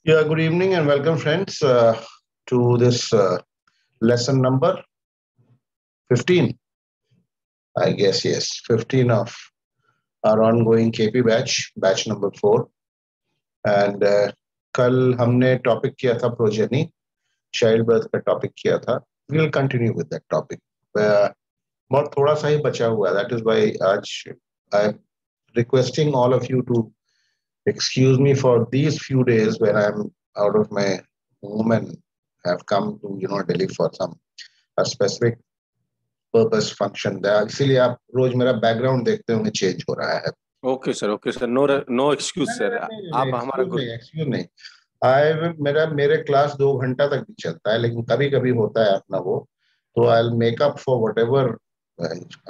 Yeah, good evening and welcome, friends, to this lesson number 15. I guess, yes, 15 of our ongoing KP batch, batch number 4. And कल हमने topic किया था progeny, child birth का topic किया था. We will continue with that topic. बहुत थोड़ा सा ही बचा हुआ है. दैट इज व्हाई आज I am requesting all of you to excuse me for these few days when I'm out of my home and have come to Delhi for some a specific purpose function. इसीलिए आप रोज मेरा background देखते होंगे change हो रहा है. Okay sir. No excuse sir. आप हमारा एक्सक्यूज नहीं. मेरे क्लास 2 घंटा तक भी चलता है, लेकिन कभी कभी होता है अपना वो, तो I will make up for whatever.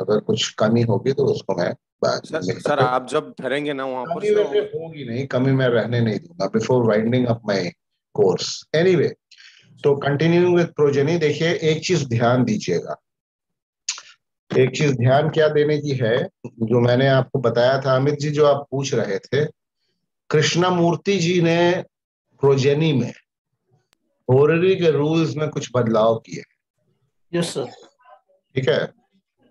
अगर कुछ कमी होगी तो उसको मैं सर आप जब ठहरेंगे ना वहां पर से होगी नहीं, कमी मैं रहने नहीं दूंगा before winding up my course. Anyway, तो कंटिन्यूइंग विद प्रोजेनी. देखिए, एक चीज ध्यान दीजिएगा. एक चीज ध्यान क्या देने की है, जो मैंने आपको बताया था, अमित जी, जो आप पूछ रहे थे, कृष्णमूर्ति जी ने प्रोजेनी में होररी के रूल्स में कुछ बदलाव किए. Yes sir. ठीक है.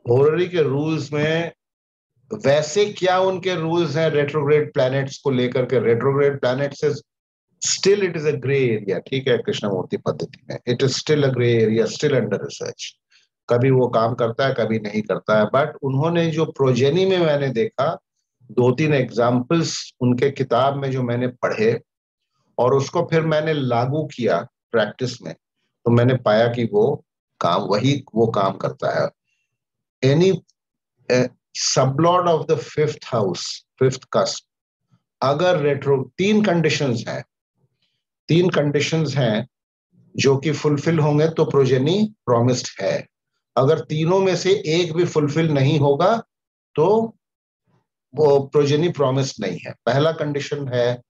होररी के रूल्स में वैसे क्या उनके रूल्स हैं रेट्रोग्रेड प्लैनेट्स को लेकर के? Retrograde planets is still, it is a grey area. ठीक है, कृष्णमूर्ति पद्धति में it is still a grey area, still under research. कभी वो काम करता है, कभी नहीं करता है. बट उन्होंने जो प्रोजेनी में मैंने देखा, 2-3 एग्जाम्पल्स उनके किताब में जो मैंने पढ़े और उसको फिर मैंने लागू किया प्रैक्टिस में, तो मैंने पाया कि वो काम करता है. Any sublord of the fifth house, fifth cusp, अगर रेट्रो, 3 कंडीशंस हैं जो कि फुलफिल होंगे तो प्रोजेनी प्रॉमिस्ड है. अगर तीनों में से एक भी फुलफिल नहीं होगा तो वो प्रोजेनी प्रॉमिस्ड नहीं है. पहला कंडीशन है,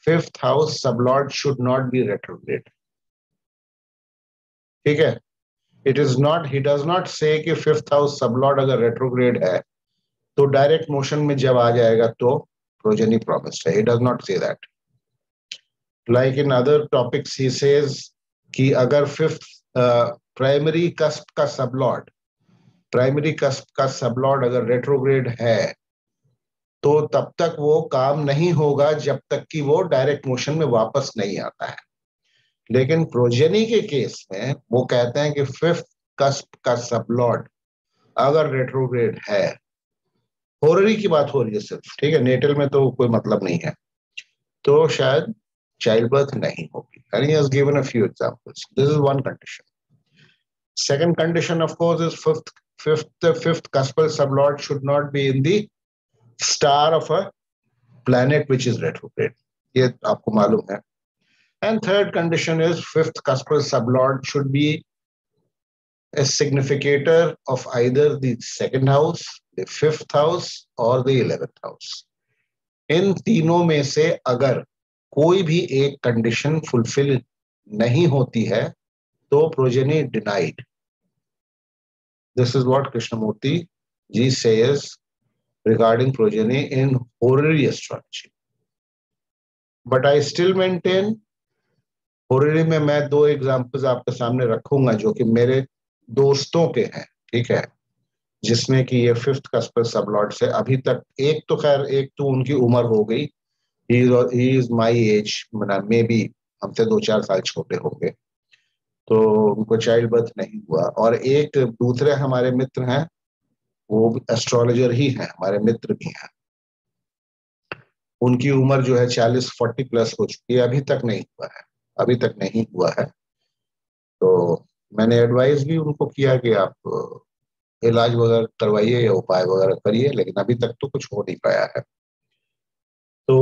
fifth house sublord should not be retrograde. ठीक है. It is not, he does not से कि फिफ्थ हाउस सबलॉर्ड अगर रेट्रोग्रेड है तो डायरेक्ट मोशन में जब आ जाएगा तो प्रोजेनी प्रॉमिस्ड है. He does not say that. Like in other topics he says कि अगर फिफ्थ प्राइमरी कस्प का सबलॉर्ड अगर रेट्रोग्रेड है तो तब तक वो काम नहीं होगा जब तक कि वो डायरेक्ट मोशन में वापस नहीं आता है. लेकिन प्रोजेनी के केस में वो कहते हैं कि फिफ्थ कस्प का सबलॉर्ड अगर रेट्रोग्रेड है, होररी की बात हो रही है सिर्फ, ठीक है, नेटल में तो कोई मतलब नहीं है, तो शायद चाइल्ड बर्थ नहीं होगी. And he has given a few examples. This is one condition. Second condition, of course, is fifth cuspal sublord should not be in the star of a planet which is retrograde. ये आपको मालूम है. And third condition is fifth cuspal sublord should be a significator of either the second house, the fifth house or the 11th house. इन तीनों में से अगर कोई भी एक कंडीशन फुलफिल नहीं होती है तो progeny denied. This is what Krishnamurti ji says regarding progeny in horary astrology. But I still maintain, horary में मैं 2 एग्जाम्पल्स आपके सामने रखूंगा जो कि मेरे दोस्तों के हैं. ठीक है, जिसमें कि ये फिफ्थ कस्पल सबलॉर्ड से अभी तक, एक तो खैर, एक तो उनकी उम्र हो गई, he is my age, may be हमसे 2-4 साल छोटे होंगे, तो उनको चाइल्ड बर्थ नहीं हुआ. और एक दूसरे हमारे मित्र हैं, वो भी एस्ट्रोलॉजर ही हैं, हमारे मित्र भी हैं, उनकी उम्र जो है 40-40 प्लस हो चुकी है, अभी तक नहीं हुआ है. तो मैंने एडवाइस भी उनको किया कि आप इलाज वगैरह करवाइए या उपाय वगैरह करिए, लेकिन अभी तक तो कुछ हो नहीं पाया है. तो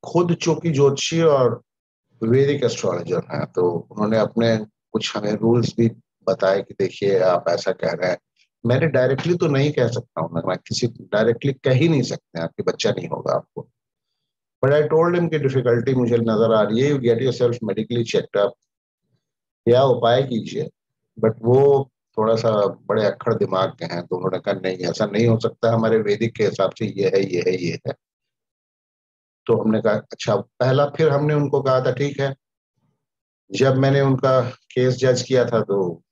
खुद चूंकि ज्योतिषी और वैदिक एस्ट्रोलॉजर हैं, तो उन्होंने अपने कुछ हमें रूल्स भी बताए कि देखिए आप ऐसा कह रहे हैं. मैंने डायरेक्टली तो नहीं कह सकता हूँ, मैं किसी डायरेक्टली कह ही नहीं सकते हैं आपके बच्चा नहीं होगा आपको. बट आई टोल्ड हिम कि डिफिकल्टी मुझे नजर आ रही है, you get yourself medically checked up या उपाय कीजिए. बट वो थोड़ा सा बड़े अक्खड़ दिमाग के हैं, तो उन्होंने कहा नहीं, ऐसा नहीं हो सकता, हमारे वैदिक के हिसाब से ये है. तो हमने कहा अच्छा पहला, फिर हमने उनको कहा था ठीक है, जब मैंने उनका केस जज किया था तो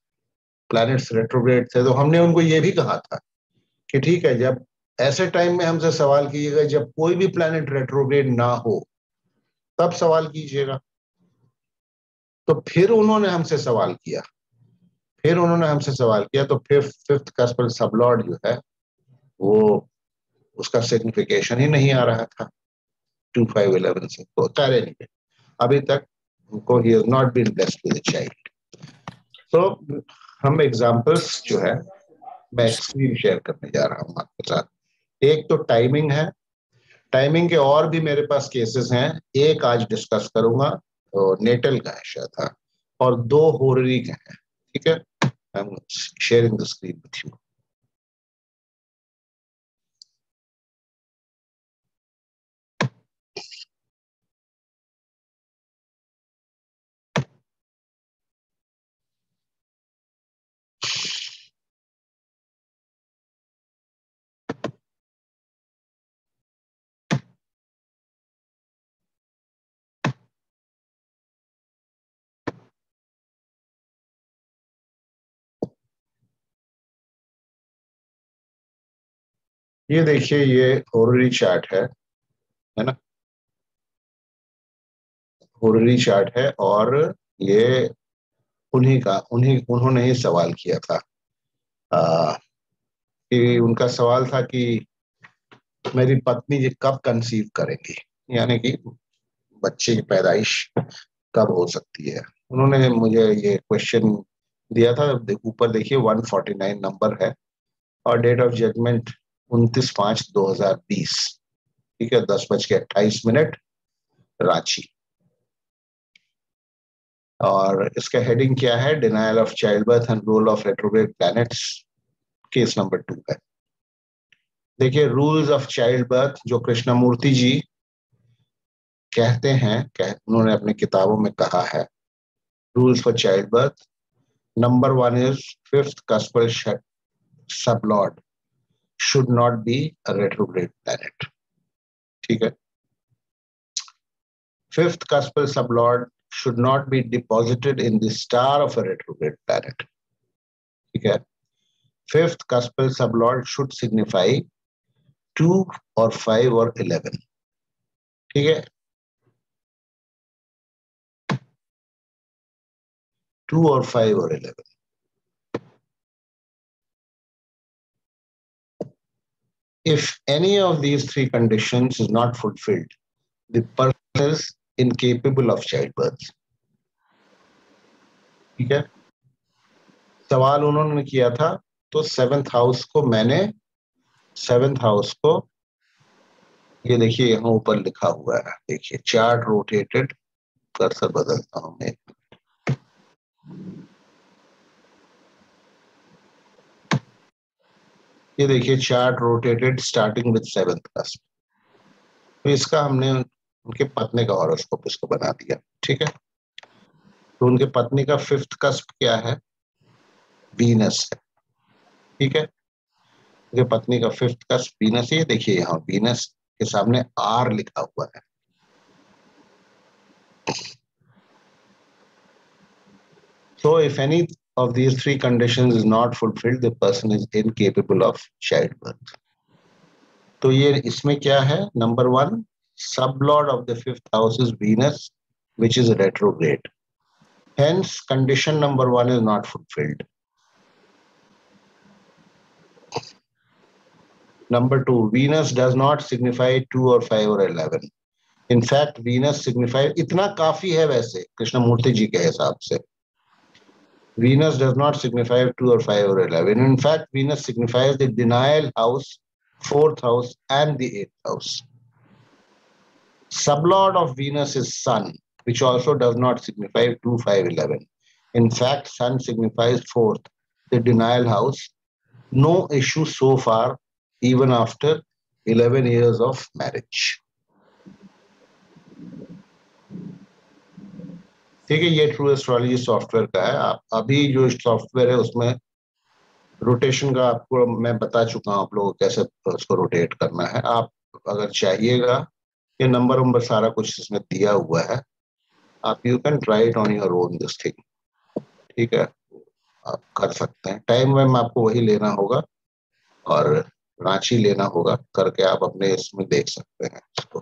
प्लैनेट्स रेट्रोग्रेड थे, तो हमने उनको ये भी कहा था कि ठीक है, जब ऐसे टाइम में हमसे सवाल कीजिएगा जब कोई भी प्लैनेट रेट्रोग्रेड ना हो तब सवाल कीजिएगा। तो फिर उन्होंने हमसे सवाल किया, तो फिर फिफ्थ कस्पल सबलॉर्ड जो है वो, उसका सिग्निफिकेशन ही नहीं आ रहा था 2511 से, तो तारे नहीं, अभी तक उनको ही has not been blessed with a child. तो हम एग्जांपल्स जो है मैं स्क्रीन शेयर करने जा रहा हूँ आपके साथ। एक तो टाइमिंग है, टाइमिंग के और भी मेरे पास केसेस हैं, एक आज डिस्कस करूंगा तो नेटल का है शायद था, और दो होररी के हैं। ठीक है, I am sharing the screen with you. ये देखिए, ये होररी चार्ट है ना, होररी चार्ट है, और ये उन्होंने ही सवाल किया था। कि उनका सवाल था कि मेरी पत्नी जी कब कंसीव करेंगी, यानी कि बच्चे की पैदाइश कब हो सकती है। उन्होंने मुझे ये क्वेश्चन दिया था, ऊपर देखिए 149 नंबर है, और डेट ऑफ जजमेंट 29/5/2020। ठीक है, 10:28 रांची। और इसका हेडिंग क्या है, denial of child birth and role of retrograde planets, case number 2 है। देखिए, रूल्स ऑफ चाइल्ड बर्थ जो कृष्णमूर्ति जी कहते हैं, उन्होंने अपनी किताबों में कहा है, rules for child birth, number 1 is fifth कस्पल sublord should not be a retrograde planet। ठीक है, fifth cuspal sublord should not be deposited in the star of a retrograde planet। ठीक है, fifth cuspal sublord should signify 2 or 5 or 11। ठीक है, 2 or 5 or 11। If any of these three conditions is not fulfilled, the person is incapable of childbirth। ठीक है, सवाल उन्होंने किया था, तो सेवेंथ हाउस को ये देखिए यहाँ ऊपर लिखा हुआ है, देखिए चार्ट रोटेटेड, कर्सर बदलता हूं मैं। ये देखिए chart rotated starting with seventh cusp, तो इसका हमने उनके पत्नी का हॉरोस्कोप इसको बना दिया। ठीक है, तो उनके पत्नी का फिफ्थ कस्प क्या है, वीनस है। ठीक है, उनके पत्नी का फिफ्थ कस्प वीनस है। देखिए यहाँ वीनस के सामने आर लिखा हुआ है। So if any of these three conditions is not fulfilled, the person is incapable of childbirth। तो ये इसमें क्या है, number 1, sublord of the fifth house is Venus, which is retrograde, hence condition number 1 is not fulfilled। Number 2, Venus does not signify 2 or 5 or 11। In fact Venus signifies, इतना काफी है वैसे कृष्णमूर्ति जी के हिसाब से, Venus does not signify 2 or 5 or 11। In fact Venus signifies the denial house, fourth house and the eighth house। Sublord of Venus is Sun, which also does not signify 2, 5, 11। In fact Sun signifies fourth, the denial house, no issue so far even after 11 years of marriage। ठीक है, ये true astrology software का है। आप अभी जो software है उसमें रोटेशन का आपको मैं बता चुका हूं, आप लोगों को कैसे उसको रोटेट करना है। आप अगर चाहिएगा ये नंबर सारा कुछ इसमें दिया हुआ है, आप you can try it on your own this thing, ठीक है, आप कर सकते हैं। टाइम में आपको वही लेना होगा और रांची लेना होगा, करके आप अपने इसमें देख सकते हैं इसको।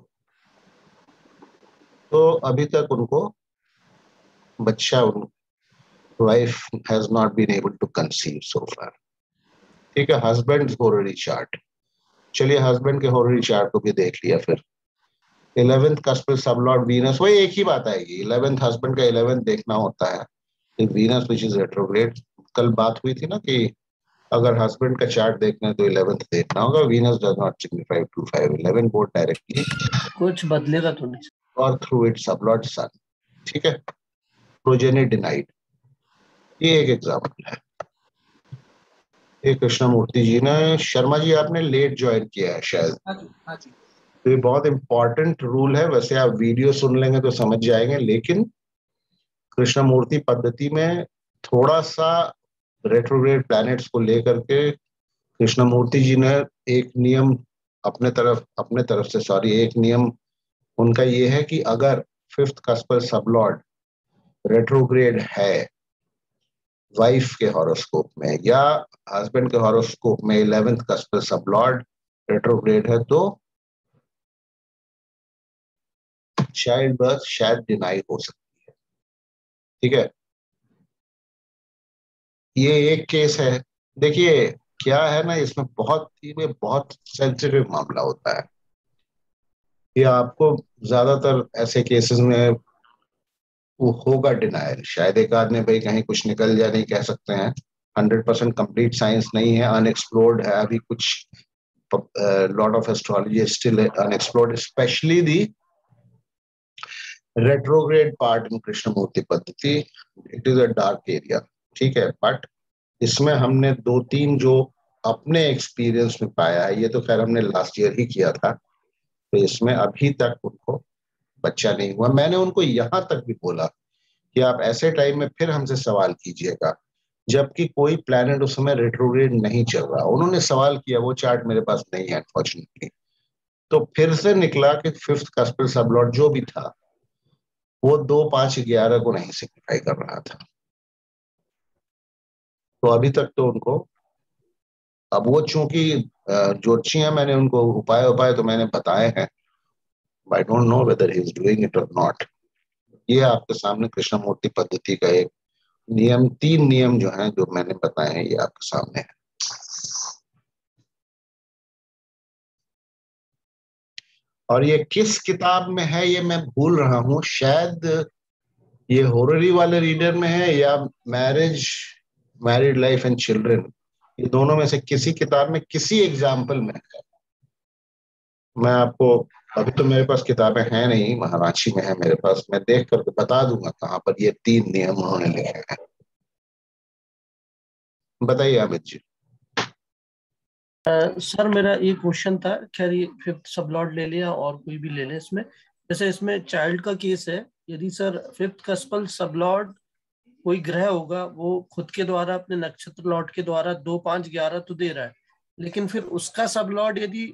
तो अभी तक उनको बच्चा, wife has not been able to conceive so far, ठीक है। हस्बैंड होररी चार्ट, चलिए हस्बैंड के होररी चार्ट को भी देख लिया। फिर 11th कस्प सब लॉर्ड वीनस, वही एक ही बात आएगी, 11th हस्बैंड का 11th देखना होता है, वीनस विच इज रेट्रोग्रेड। कल बात हुई थी ना कि अगर हस्बैंड का चार्ट देखना है तो 11th देखना होगा। Venus does not signify 2 5 11 both directly कुछ बदलेगा तो नहीं, और थ्रू इट सब लॉर्ड सन, ठीक है। प्रोजेनी डिनाइड, ये एक एग्जाम्पल है। ये कृष्णमूर्ति जी ने, शर्मा जी आपने लेट ज्वाइन किया है शायद। हाँ जी। तो ये बहुत इंपॉर्टेंट रूल है, वैसे आप वीडियो सुन लेंगे तो समझ जाएंगे, लेकिन कृष्णमूर्ति पद्धति में थोड़ा सा रेट्रोग्रेड प्लैनेट्स को लेकर के कृष्णमूर्ति जी ने एक नियम अपने तरफ से एक नियम उनका ये है कि अगर 5th कस्पर सबलॉर्ड रेट्रोग्रेड है वाइफ के हॉरोस्कोप में या हस्बैंड के हॉरोस्कोप में 11th कस्पर सबलॉर्ड रेट्रोग्रेड है, तो चाइल्ड बर्थ शायद डिनाई हो सकती है, ठीक है। ये एक केस है। देखिए क्या है ना, इसमें बहुत सेंसिटिव मामला होता है। ये आपको ज्यादातर ऐसे केसेस में वो होगा डिनायल, शायद एक आदमी भाई कहीं कुछ निकल जाए, नहीं कह सकते हैं, 100% कंप्लीट साइंस नहीं है, अनएक्सप्लोर्ड है अभी कुछ, lot of astrology still unexplored, specially the retrograde part in Krishnamurti Paddhati, it is a dark area, ठीक है। बट इसमें हमने 2 3 जो अपने एक्सपीरियंस में पाया है, ये तो खैर हमने लास्ट ईयर ही किया था, तो इसमें अभी तक उनको बच्चा नहीं हुआ। मैंने उनको यहां तक भी बोला कि आप ऐसे टाइम में फिर हमसे सवाल कीजिएगा जबकि कोई प्लैनेट उस समय रेट्रोग्रेड नहीं चल रहा। उन्होंने सवाल किया, वो चार्ट मेरे पास नहीं है अनफॉर्चुनेटली, तो फिर से निकला कि 5th कस्पर सबलॉर्ड जो भी था वो 2 5 11 को नहीं सिग्निफाई कर रहा था। तो अभी तक तो उनको, अब वो चूंकि ज्योतिषी है, मैंने उनको उपाय तो मैंने बताए हैं, आई don't know whether he is doing it और नॉट। ये आपके सामने कृष्णमूर्ति पद्धति का एक नियम, 3 नियम जो हैं, जो मैंने बताए हैं, ये आपके सामने है। और ये किस किताब में है ये मैं भूल रहा हूं, शायद ये होररी वाले रीडर में है या मैरिड लाइफ एंड चिल्ड्रन, ये दोनों में से किसी किताब में किसी एग्जाम्पल में है। मैं आपको, अभी तो मेरे पास किताबें हैं नहीं, महारांची में है मेरे पास, मैं देख करके बता दूंगा कहाँ पर ये 3 नियम उन्होंने लिखे हैं। बताइए अमित जी। सर मेरा ये क्वेश्चन था, खैर ये 5th सबलॉर्ड ले लिया और कोई भी ले ले इसमें, जैसे इसमें चाइल्ड का केस है, यदि सर 5th कस्पल सबलॉर्ड कोई ग्रह होगा, वो खुद के द्वारा अपने नक्षत्र लॉर्ड के द्वारा 2 5 11 तो दे रहा है, लेकिन फिर उसका सब लॉर्ड यदि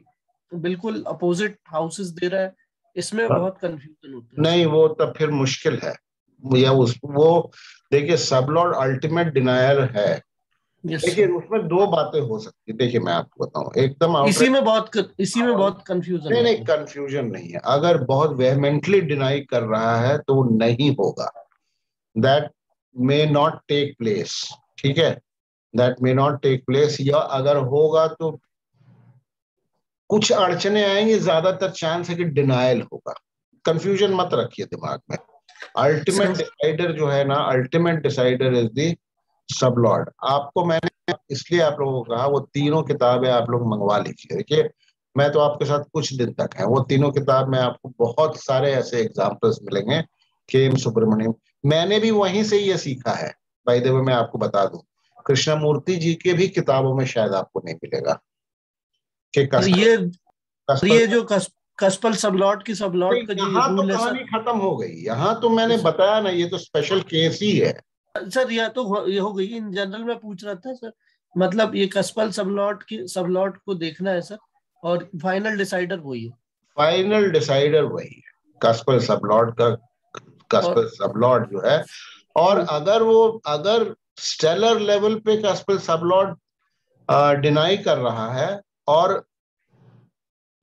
बिल्कुल अपोजिट हाउसेस दे रहा है, इसमें बहुत कंफ्यूजन होता है। नहीं, वो तब फिर मुश्किल है, या वो देखिए सब लॉर्ड अल्टीमेट डिनायर है, लेकिन उसमें 2 बातें हो सकती है। देखिए मैं आपको बताऊं एकदम इसी में बहुत कंफ्यूजन नहीं, कंफ्यूजन नहीं है। अगर बहुत वेहमेंटली डिनाई कर रहा है तो नहीं होगा, that may not take place, ठीक है, that may not take place, या अगर होगा तो कुछ अड़चने आएंगी, ज्यादातर चांस है कि डिनायल होगा। कंफ्यूजन मत रखिए दिमाग में। अल्टीमेट डिसाइडर जो है ना, ultimate decider is the sub Lord. आपको मैंने इसलिए आप लोगों को कहा वो तीनों किताबें आप लोग मंगवा लीजिए। देखिए मैं तो आपके साथ कुछ दिन तक है, वो तीनों किताब में आपको बहुत सारे ऐसे एग्जाम्पल्स मिलेंगे। के एम सुब्रमण्यम, मैंने भी वहीं से ये सीखा है। बाय द वे मैं आपको बता दूं, कृष्णमूर्ति जी के भी किताबों में शायद आपको नहीं मिलेगा कि ये जो कस्पल सबलॉर्ड की सबलॉर्ड का जो यहाँ तो रूल है कहानी सर, खत्म हो गई। यहाँ तो मैंने बताया ना, ये तो स्पेशल केस ही है सर यह तो ये हो गई, इन जनरल में पूछ रहा था सर, मतलब ये कस्पल सबलॉर्ड को देखना है सर, और फाइनल डिसाइडर वही है। फाइनल डिसाइडर वही है, कस्पल सबलॉर्ड का, कस्पल सबलॉर्ड जो है। और अगर स्टेलर लेवल पे कस्पल सबलॉर्ड डिनाई कर रहा है और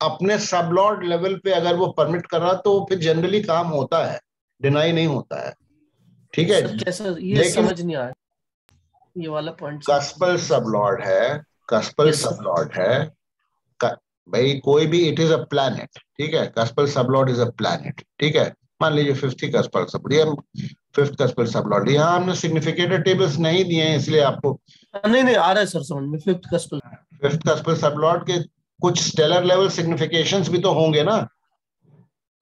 अपने सबलॉर्ड लेवल पे अगर वो परमिट कर रहा, तो फिर जनरली काम होता है, डिनाई नहीं होता है। ठीक है, सर कैसा ये लेकिन समझ नहीं आया, ये वाला पॉइंट कस्पल सबलॉर्ड है, कस्पल सबलॉर्ड है भाई, कोई भी, इट इज अ प्लैनेट, ठीक है, कस्पल सबलॉर्ड इज अ प्लैनेट, ठीक है। मान लीजिए फिफ्थ कस्पल सबलॉर्ड, फिफ्थ कस्पल सबलॉर्ड, यहाँ हमने सिग्निफिकेटर टेबल्स नहीं दिए हैं, इसलिए आपको नहीं आ रहा है सर समझ में। फिफ्थ कस्पल सबलॉर्ड के कुछ स्टेलर लेवल सिग्निफिकेशंस भी तो होंगे ना,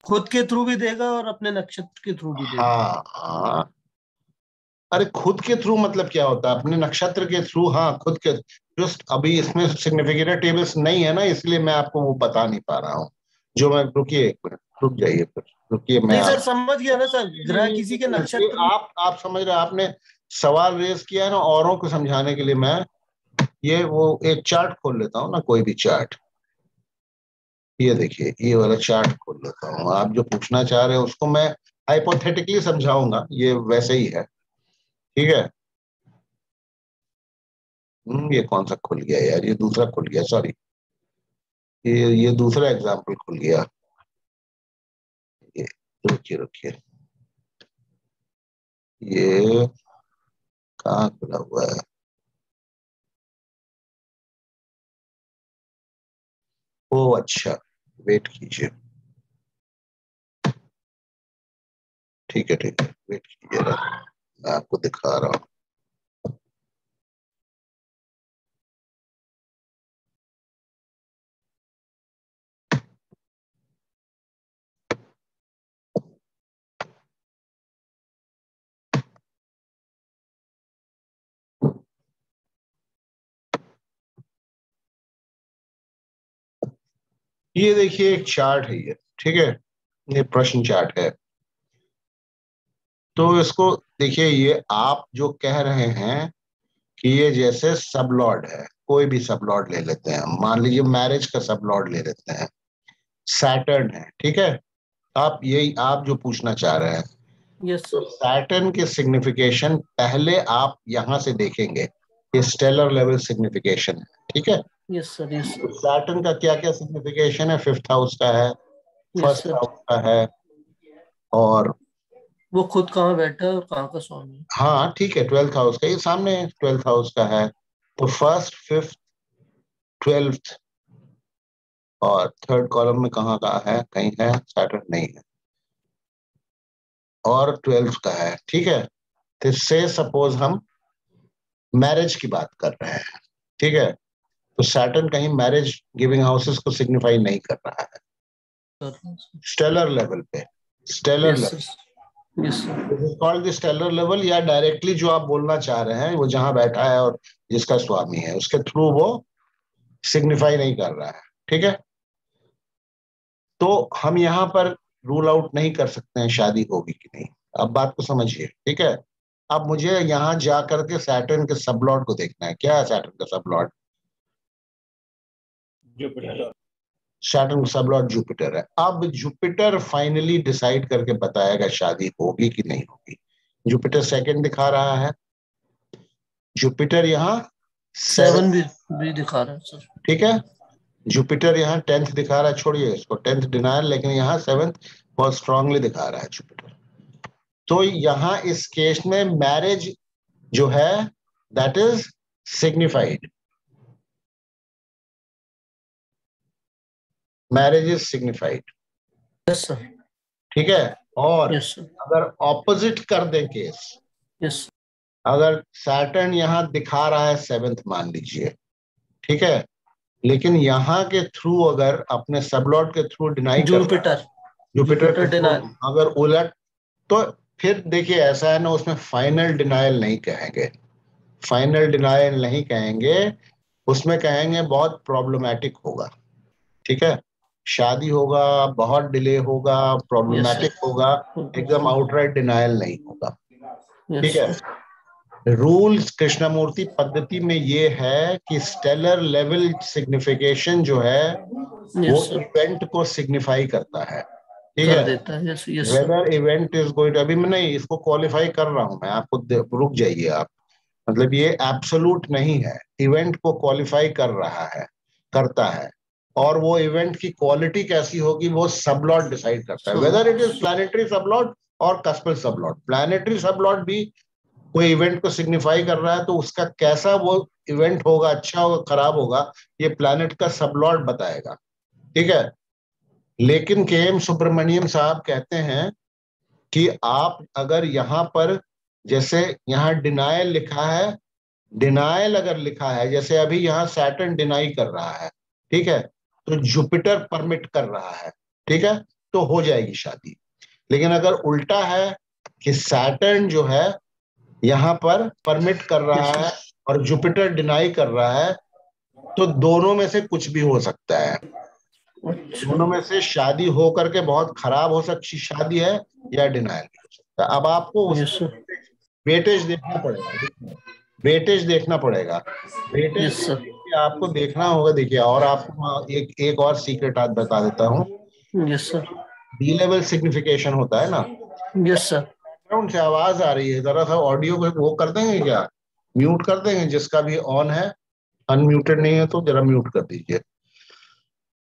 खुद के थ्रू भी देगा और अपने नक्षत्र के थ्रू भी देगा। हाँ हाँ। अरे खुद के थ्रू मतलब क्या होता है, अपने नक्षत्र के थ्रू, हाँ खुद के, जस्ट अभी इसमें सिग्निफिकेटर टेबल्स नहीं है ना, इसलिए मैं आपको वो बता नहीं पा रहा हूँ। जो मैं, रुकिए एक मिनट, रुक जाइए फिर, रुकिए मैं नहीं सर समझ गया ना सर, ग्रह किसी के नक्षत्र। आप समझ रहे हैं, आपने सवाल रेज किया है ना, औरों को समझाने के लिए मैं ये वो एक चार्ट खोल लेता हूँ ना, कोई भी चार्ट, ये देखिए, ये वाला चार्ट खोल लेता हूँ। आप जो पूछना चाह रहे हैं उसको मैं हाइपोथेटिकली समझाऊंगा, ये वैसे ही है, ठीक है। ये कौन सा खुल गया यार, ये दूसरा खुल गया, सॉरी, ये दूसरा एग्जाम्पल खुल गया, ये, रुकिए रुकिए, ये कहाँ खुला हुआ है, ओ अच्छा, वेट कीजिए, ठीक है ठीक है, वेट कीजिए, मैं आपको दिखा रहा हूँ। ये देखिए एक चार्ट है ये, ठीक है, ये प्रश्न चार्ट है। तो इसको देखिए, ये आप जो कह रहे हैं कि ये जैसे सबलॉर्ड है, कोई भी सबलॉर्ड ले लेते हैं, मान लीजिए मैरिज का सबलॉर्ड ले लेते हैं, सैटर्न है, ठीक है। आप जो पूछना चाह रहे हैं, यस तो सर। सैटर्न के सिग्निफिकेशन पहले आप यहां से देखेंगे, ये स्टेलर लेवल सिग्निफिकेशन है, ठीक है। Yes sir. यस तो सर। सैटर्न का क्या क्या सिग्निफिकेशन है, फिफ्थ हाउस का है, यस फर्स्ट सर। हाउस का है, और वो खुद कहाँ बैठा है और कहाँ का स्वामी है। हाँ ठीक है, ट्वेल्थ हाउस का, ये सामने ट्वेल्थ हाउस का है। तो फर्स्ट, फिफ्थ, ट्वेल्थ और थर्ड कॉलम में कहाँ का है, कहीं है, सैटर्न नहीं है, और ट्वेल्थ का है, ठीक है। तो से सपोज हम मैरिज की बात कर रहे हैं, ठीक है, तो सैटर्न कहीं मैरिज गिविंग हाउसेस को सिग्निफाई नहीं कर रहा है स्टेलर लेवल पे, stellar yes level, sir. Yes sir. This is called the stellar level, या डायरेक्टली जो आप बोलना चाह रहे हैं, वो जहां बैठा है और जिसका स्वामी है उसके थ्रू वो सिग्निफाई नहीं कर रहा है, ठीक है। तो हम यहाँ पर रूल आउट नहीं कर सकते हैं शादी होगी कि नहीं, अब बात को समझिए, ठीक है। अब मुझे यहाँ जा करके सैटर्न के सबलॉर्ड को देखना है, क्या है सैटर्न का सबलॉर्ड, जुपिटर, सैटर्न का सबलॉर्ड जुपिटर है। अब जुपिटर फाइनली डिसाइड करके बताएगा शादी होगी कि नहीं होगी। जुपिटर सेकंड दिखा रहा है, जुपिटर यहाँ 7 7, भी दिखा रहा है सर। ठीक है, जुपिटर यहाँ 10th दिखा रहा है, छोड़िए इसको, 10th डिनायल, लेकिन यहाँ 7th बहुत स्ट्रांगली दिखा रहा है जुपिटर। तो यहाँ इस केस में मैरिज जो है that is signified, marriage is signified, yes sir. ठीक है। और यस सर। अगर ऑपोजिट कर दें केस, यस अगर सैटर्न यहाँ दिखा रहा है 7th मान लीजिए, ठीक है, लेकिन यहाँ के थ्रू अगर अपने सबलॉर्ड के थ्रू डिनाई कर रहा है, जुपिटर। जुपिटर के जुपिटर थ्रू डिनाइल। अगर उलट, तो फिर देखिए ऐसा है ना, उसमें फाइनल डिनायल नहीं कहेंगे, फाइनल डिनायल नहीं कहेंगे, उसमें कहेंगे बहुत प्रॉब्लमैटिक होगा, ठीक है, शादी होगा, बहुत डिले होगा, यस प्रॉब्लमैटिक होगा, सर। एकदम आउटराइट डिनायल नहीं होगा, ठीक यस है। सर। रूल्स कृष्णमूर्ति पद्धति में ये है कि स्टेलर लेवल सिग्निफिकेशन जो है वो इवेंट को सिग्निफाई करता है, ठीक है, देता है। Yes whether event is going to, अभी मैं नहीं इसको क्वालिफाई कर रहा हूं मैं, आपको रुक जाइए आप, मतलब ये एब्सोल्यूट नहीं है, इवेंट को क्वालिफाई कर रहा है, करता है, और वो इवेंट की क्वालिटी कैसी होगी वो सबलॉट डिसाइड करता है, वेदर इट इज प्लैनेटरी सबलॉट और कस्पल सबलॉट। प्लैनेटरी सबलॉट भी कोई इवेंट को सिग्निफाई कर रहा है तो उसका कैसा वो इवेंट होगा, अच्छा होगा खराब होगा, ये प्लैनेट का सबलॉट बताएगा, ठीक है। लेकिन के एम सुब्रमण्यम साहब कहते हैं कि आप अगर यहाँ पर, जैसे यहाँ डिनायल लिखा है, डिनायल अगर लिखा है, जैसे अभी यहाँ सैटर्न डिनाई कर रहा है, ठीक है, तो जुपिटर परमिट कर रहा है, ठीक है, तो हो जाएगी शादी। लेकिन अगर उल्टा है कि सैटर्न जो है यहाँ पर परमिट कर रहा है और जुपिटर डिनाई कर रहा है, तो दोनों में से कुछ भी हो सकता है, दोनों में से शादी हो करके बहुत खराब हो सकती शादी है या डिनायल भी हो सकता है। अब आपको वेटेज देखना पड़ेगा, वेटेज देखना पड़ेगा, वेटेज आपको देखना होगा। देखिए, और आपको एक और सीक्रेट आज बता देता हूँ। Yes sir. D level signification होता है ना। Yes sir. बैकग्राउंड से आवाज आ रही है, जरा सा ऑडियो को वो कर देंगे क्या, म्यूट कर देंगे, जिसका भी ऑन है, अनम्यूटेड नहीं है तो जरा म्यूट कर दीजिए।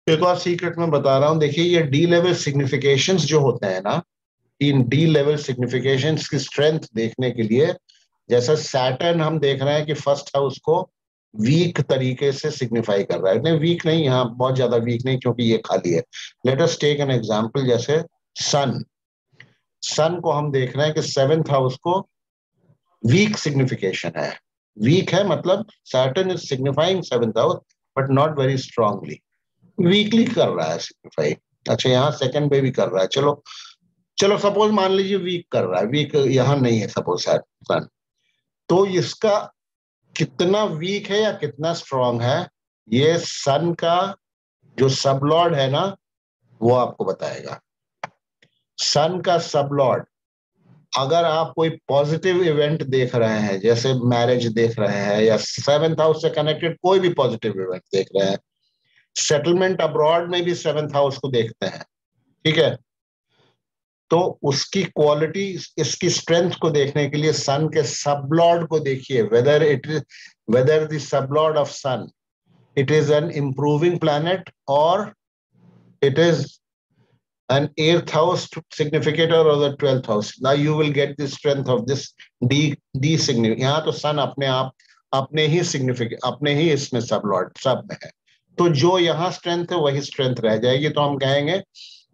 एक और सीक्रेट मैं बता रहा हूँ, देखिए ये डी लेवल सिग्निफिकेशंस जो होते हैं ना, इन डी लेवल सिग्निफिकेशंस की स्ट्रेंथ देखने के लिए, जैसा सैटर्न हम देख रहे हैं कि फर्स्ट हाउस को वीक तरीके से सिग्निफाई कर रहा है, नहीं वीक नहीं, यहाँ बहुत ज्यादा वीक नहीं क्योंकि ये खाली है। Let us take an example, जैसे सन, सन को हम देख रहे हैं कि सेवेंथ हाउस को वीक सिग्निफिकेशन है, वीक है मतलब Saturn is signifying seventh house but not very strongly, weakly कर रहा है सिग्निफाई। अच्छा, यहाँ सेकंड पे भी कर रहा है, चलो चलो सपोज मान लीजिए वीक कर रहा है, वीक यहाँ नहीं है सपोज सन, तो इसका कितना वीक है या कितना स्ट्रांग है, ये सन का जो सबलॉर्ड है ना वो आपको बताएगा। सन का सबलॉर्ड, अगर आप कोई पॉजिटिव इवेंट देख रहे हैं, जैसे मैरिज देख रहे हैं या सेवेंथ हाउस से कनेक्टेड कोई भी पॉजिटिव इवेंट देख रहे हैं, सेटलमेंट अब्रॉड में भी सेवेंथ हाउस को देखते हैं, ठीक है, तो उसकी क्वालिटी, इसकी स्ट्रेंथ को देखने के लिए सन के सबलॉर्ड को देखिए, whether the sublord of sun it is an improving planet or it is an 8th house significator or the 12th house. Now you will get the strength of this d significant. यहाँ तो सन अपने आप अपने ही significant, अपने ही इसमें सब Lord सब में है, तो जो यहाँ स्ट्रेंथ है वही स्ट्रेंथ रह जाएगी, तो हम कहेंगे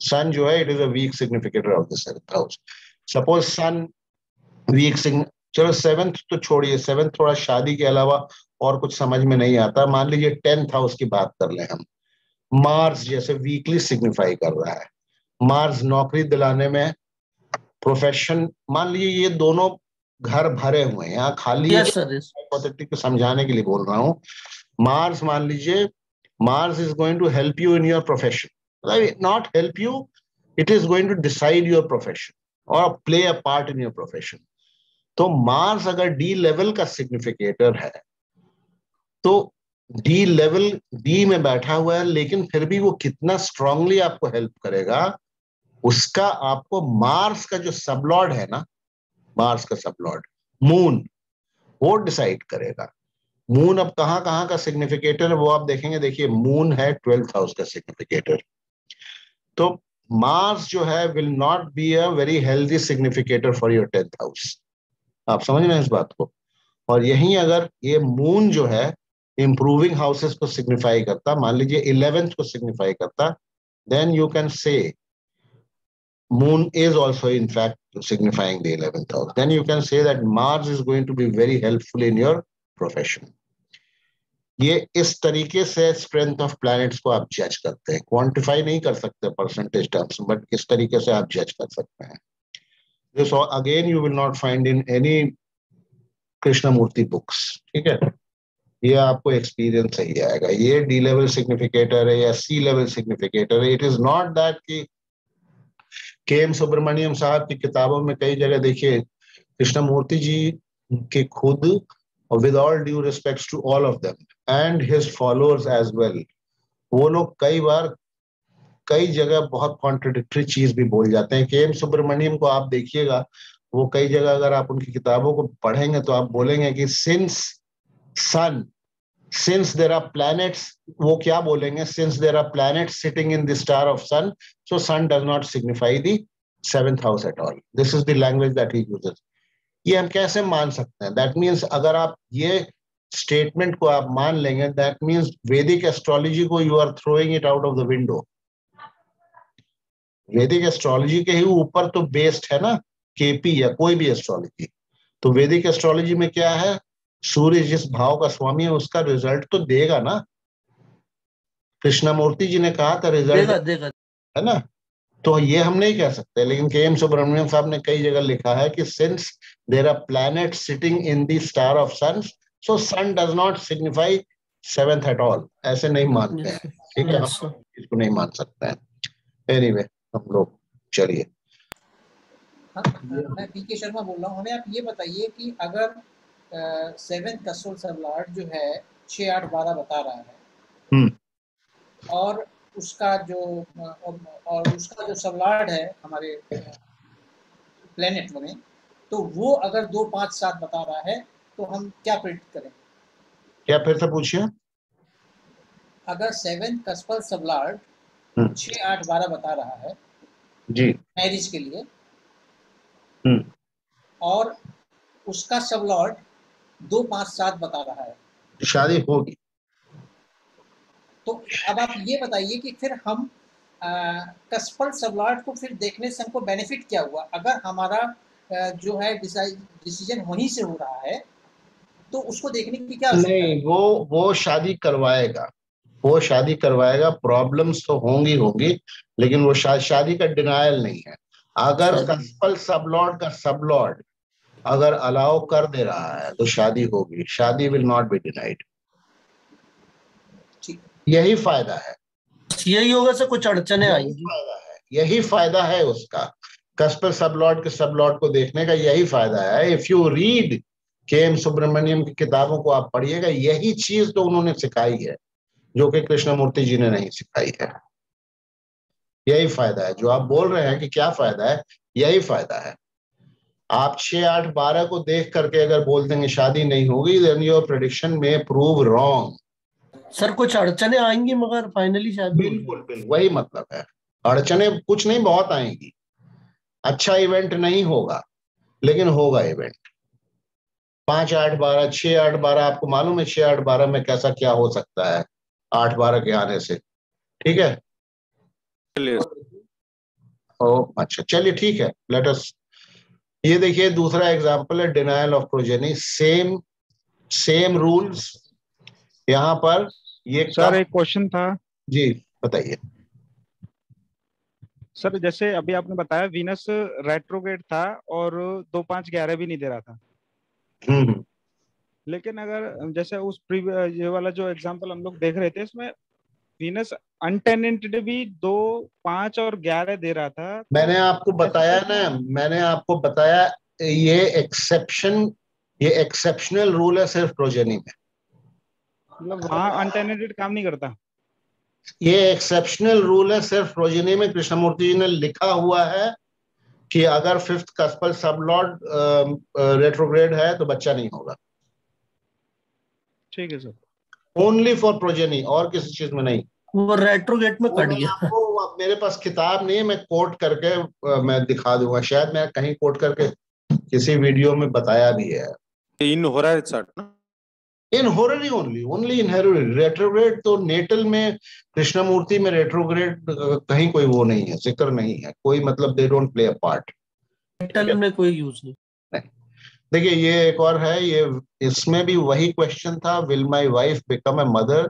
सन जो है it is a weak significator of the 7th house. Suppose sun weak चलो सेवेंथ तो छोड़िए, सेवेंथ थोड़ा शादी के अलावा और कुछ समझ में नहीं आता, मान लीजिए 10th हाउस की बात कर लें हम, मार्स जैसे वीकली सिग्निफाई कर रहा है, मार्स नौकरी दिलाने में, प्रोफेशन, मान लीजिए ये दोनों घर भरे हुए हैं, यहाँ खाली हाइपोथेटिक को समझाने के लिए बोल रहा हूँ। मार्स मान लीजिए, Mars is going to help you in your profession, not help you, it is going to decide your profession और play a part in your profession. तो मार्स अगर डी लेवल का सिग्निफिकेटर है तो डी लेवल डी में बैठा हुआ है, लेकिन फिर भी वो कितना स्ट्रांगली आपको हेल्प करेगा उसका आपको मार्स का जो सबलॉर्ड है ना, मार्स का सबलॉर्ड मून, वो डिसाइड करेगा। मून अब कहां कहां का सिग्निफिकेटर है वो आप देखेंगे, देखिए मून है 12th हाउस का सिग्निफिकेटर, तो मार्स जो है will not be a very healthy significator for your 10th house. आप समझ रहे हैं इस बात को। और यहीं अगर ये मून जो है इंप्रूविंग हाउसेस को सिग्निफाई करता, मान लीजिए 11th को सिग्निफाई करता, then you can say moon is also in fact signifying the 11th house, then you can say that Mars is going to be very helpful in your profession। ये इस तरीके से strength of planets को आप जज करते हैं, quantify नहीं कर सकते परसेंटेज टर्म्स, बट इस तरीके से आप जज कर सकते हैं। This again you will not find in any Krishnamurti books, ठीक है, ये आपको एक्सपीरियंस सही आएगा। ये डी लेवल सिग्निफिकेटर है या सी लेवल सिग्निफिकेटर है, इट इज नॉट दैट कि के एम सुब्रमण्यम साहब की किताबों में कई जगह देखिए कृष्णमूर्ति जी कि खुद, with all due respect to all of them and his followers as well, वो लोग कई बार कई जगह बहुत कॉन्ट्रडिक्टरी चीज भी बोल जाते हैं। के एम सुब्रमण्यम को आप देखिएगा, वो कई जगह अगर आप उनकी किताबों को पढ़ेंगे तो आप बोलेंगे कि sun since there are planets, वो क्या बोलेंगे, since there are planets sitting in the star of sun, so sun does not signify the seventh house at all. This is the language that he uses. ये हम कैसे मान सकते हैं? That means अगर आप ये स्टेटमेंट को आप मान लेंगे, दैट मीन्स वैदिक एस्ट्रोलॉजी को you are throwing it out of the window. Vedic astrology के ही ऊपर तो बेस्ड है ना केपी या कोई भी एस्ट्रोलॉजी। तो वैदिक एस्ट्रोलॉजी में क्या है, सूर्य जिस भाव का स्वामी है उसका रिजल्ट तो देगा ना। कृष्णमूर्ति जी ने कहा था रिजल्ट देगा है ना। तो ये हम नहीं कह सकते, लेकिन के एम सुब्रमण्यम साहब ने कई जगह लिखा है कि since there are planet sitting in the star of sun, so sun does not signify seventh at all. ऐसे नहीं मानते हैं, ठीक है, हम इसको नहीं मान सकते हैं। एनीवे हम लोग चलिए। मैं पी के शर्मा बोल रहा हूँ। हमें आप ये बताइए कि अगर सेवेंथ का सोल सबलॉर्ड जो है 6, 8, 12 बता रहा है, और उसका जो सबलॉर्ड है हमारे प्लेनेट में, तो वो अगर 2, 5, 7 बता रहा है तो हम क्या प्रेडिक्ट करें? क्या फिर से पूछिए? अगर सेवेंथ कस्पल सबलॉर्ड 6, 8, 12 बता रहा है जी मैरिज के लिए, और उसका सबलॉर्ड 2, 5, 7 बता रहा है, शादी होगी। तो अब आप ये बताइए कि फिर हम कस्पल सबलॉर्ड को फिर देखने से हमको बेनिफिट क्या हुआ? अगर हमारा जो है डिसीजन वहीं से हो रहा है तो उसको देखने की क्या आवश्यकता है? नहीं, वो शादी करवाएगा, वो शादी करवाएगा। प्रॉब्लम्स तो होंगी, लेकिन वो शादी का डिनायल नहीं है। अगर कस्पल सबलॉर्ड का सबलॉर्ड अगर अलाउ कर दे रहा है तो शादी होगी, शादी विल नॉट बी डिनाइड। यही फायदा है, यही होगा से कुछ अड़चने आएंगी, यही फायदा है उसका। कस्पल सबलॉर्ड के सबलॉर्ड को देखने का यही फायदा है। इफ यू रीड के एम सुब्रमण्यम की किताबों को आप पढ़िएगा, यही चीज तो उन्होंने सिखाई है जो कि कृष्णमूर्ति जी ने नहीं सिखाई है। यही फायदा है जो आप बोल रहे हैं कि क्या फायदा है, यही फायदा है। आप 6, 8, 12 को देख करके अगर बोल देंगे शादी नहीं होगी, देन योर प्रेडिक्शन में प्रूव रॉन्ग। सर कुछ अड़चने आएंगी मगर फाइनली शादी बिल्कुल वही मतलब है। अड़चने कुछ नहीं, बहुत आएंगी। अच्छा इवेंट नहीं होगा लेकिन होगा इवेंट। 5, 8, 12, 6, 8, 12, आपको मालूम है 6, 8, 12 में कैसा क्या हो सकता है 8, 12 के आने से, ठीक है। अच्छा चलिए ठीक है, लेट अस। ये देखिए दूसरा एग्जांपल है denial of progeny. Same rules यहाँ पर। ये सर एक क्वेश्चन था। जी बताइए सर जैसे अभी आपने बताया वीनस रेट्रोग्रेड था और 2, 5, 11 भी नहीं दे रहा था, लेकिन अगर जैसे उस ये वाला जो एग्जांपल हम लोग देख रहे थे, इसमें वीनस अनटेनेंटेड भी 2, 5 और 11 दे रहा था। मैंने आपको बताया ना, मैंने आपको बताया ये एक्सेप्शनल रूल है सिर्फ प्रोजेनी में। मतलब वहां अनटेनेंटेड काम नहीं करता। ये एक्सेप्शनल रूल है सिर्फ प्रोजेनी में। कृष्णमूर्ति जी ने लिखा हुआ है कि अगर 5th कस्पल सबलॉर्ड रेट्रोग्रेड है तो बच्चा नहीं होगा। ठीक है सर। ओनली फॉर प्रोजेनी, और किसी चीज में नहीं। वो रेट्रोगेट में कट गया। आपको मेरे पास किताब नहीं है, मैं कोट करके मैं दिखा दूंगा। शायद मैं कहीं कोट करके किसी वीडियो में बताया भी है। इन हो रहा है चार्ट ना, इन होररी ओनली इन हेरोरी। रेट्रोग्रेड तो नेटल में, कृष्णमूर्ति में रेट्रोग्रेड कहीं कोई वो नहीं है, जिक्र नहीं है कोई, मतलब they don't play a part. Natal में कोई यूज नहीं। देखिए ये एक और है, ये इसमें भी वही क्वेश्चन था, will my wife become a mother,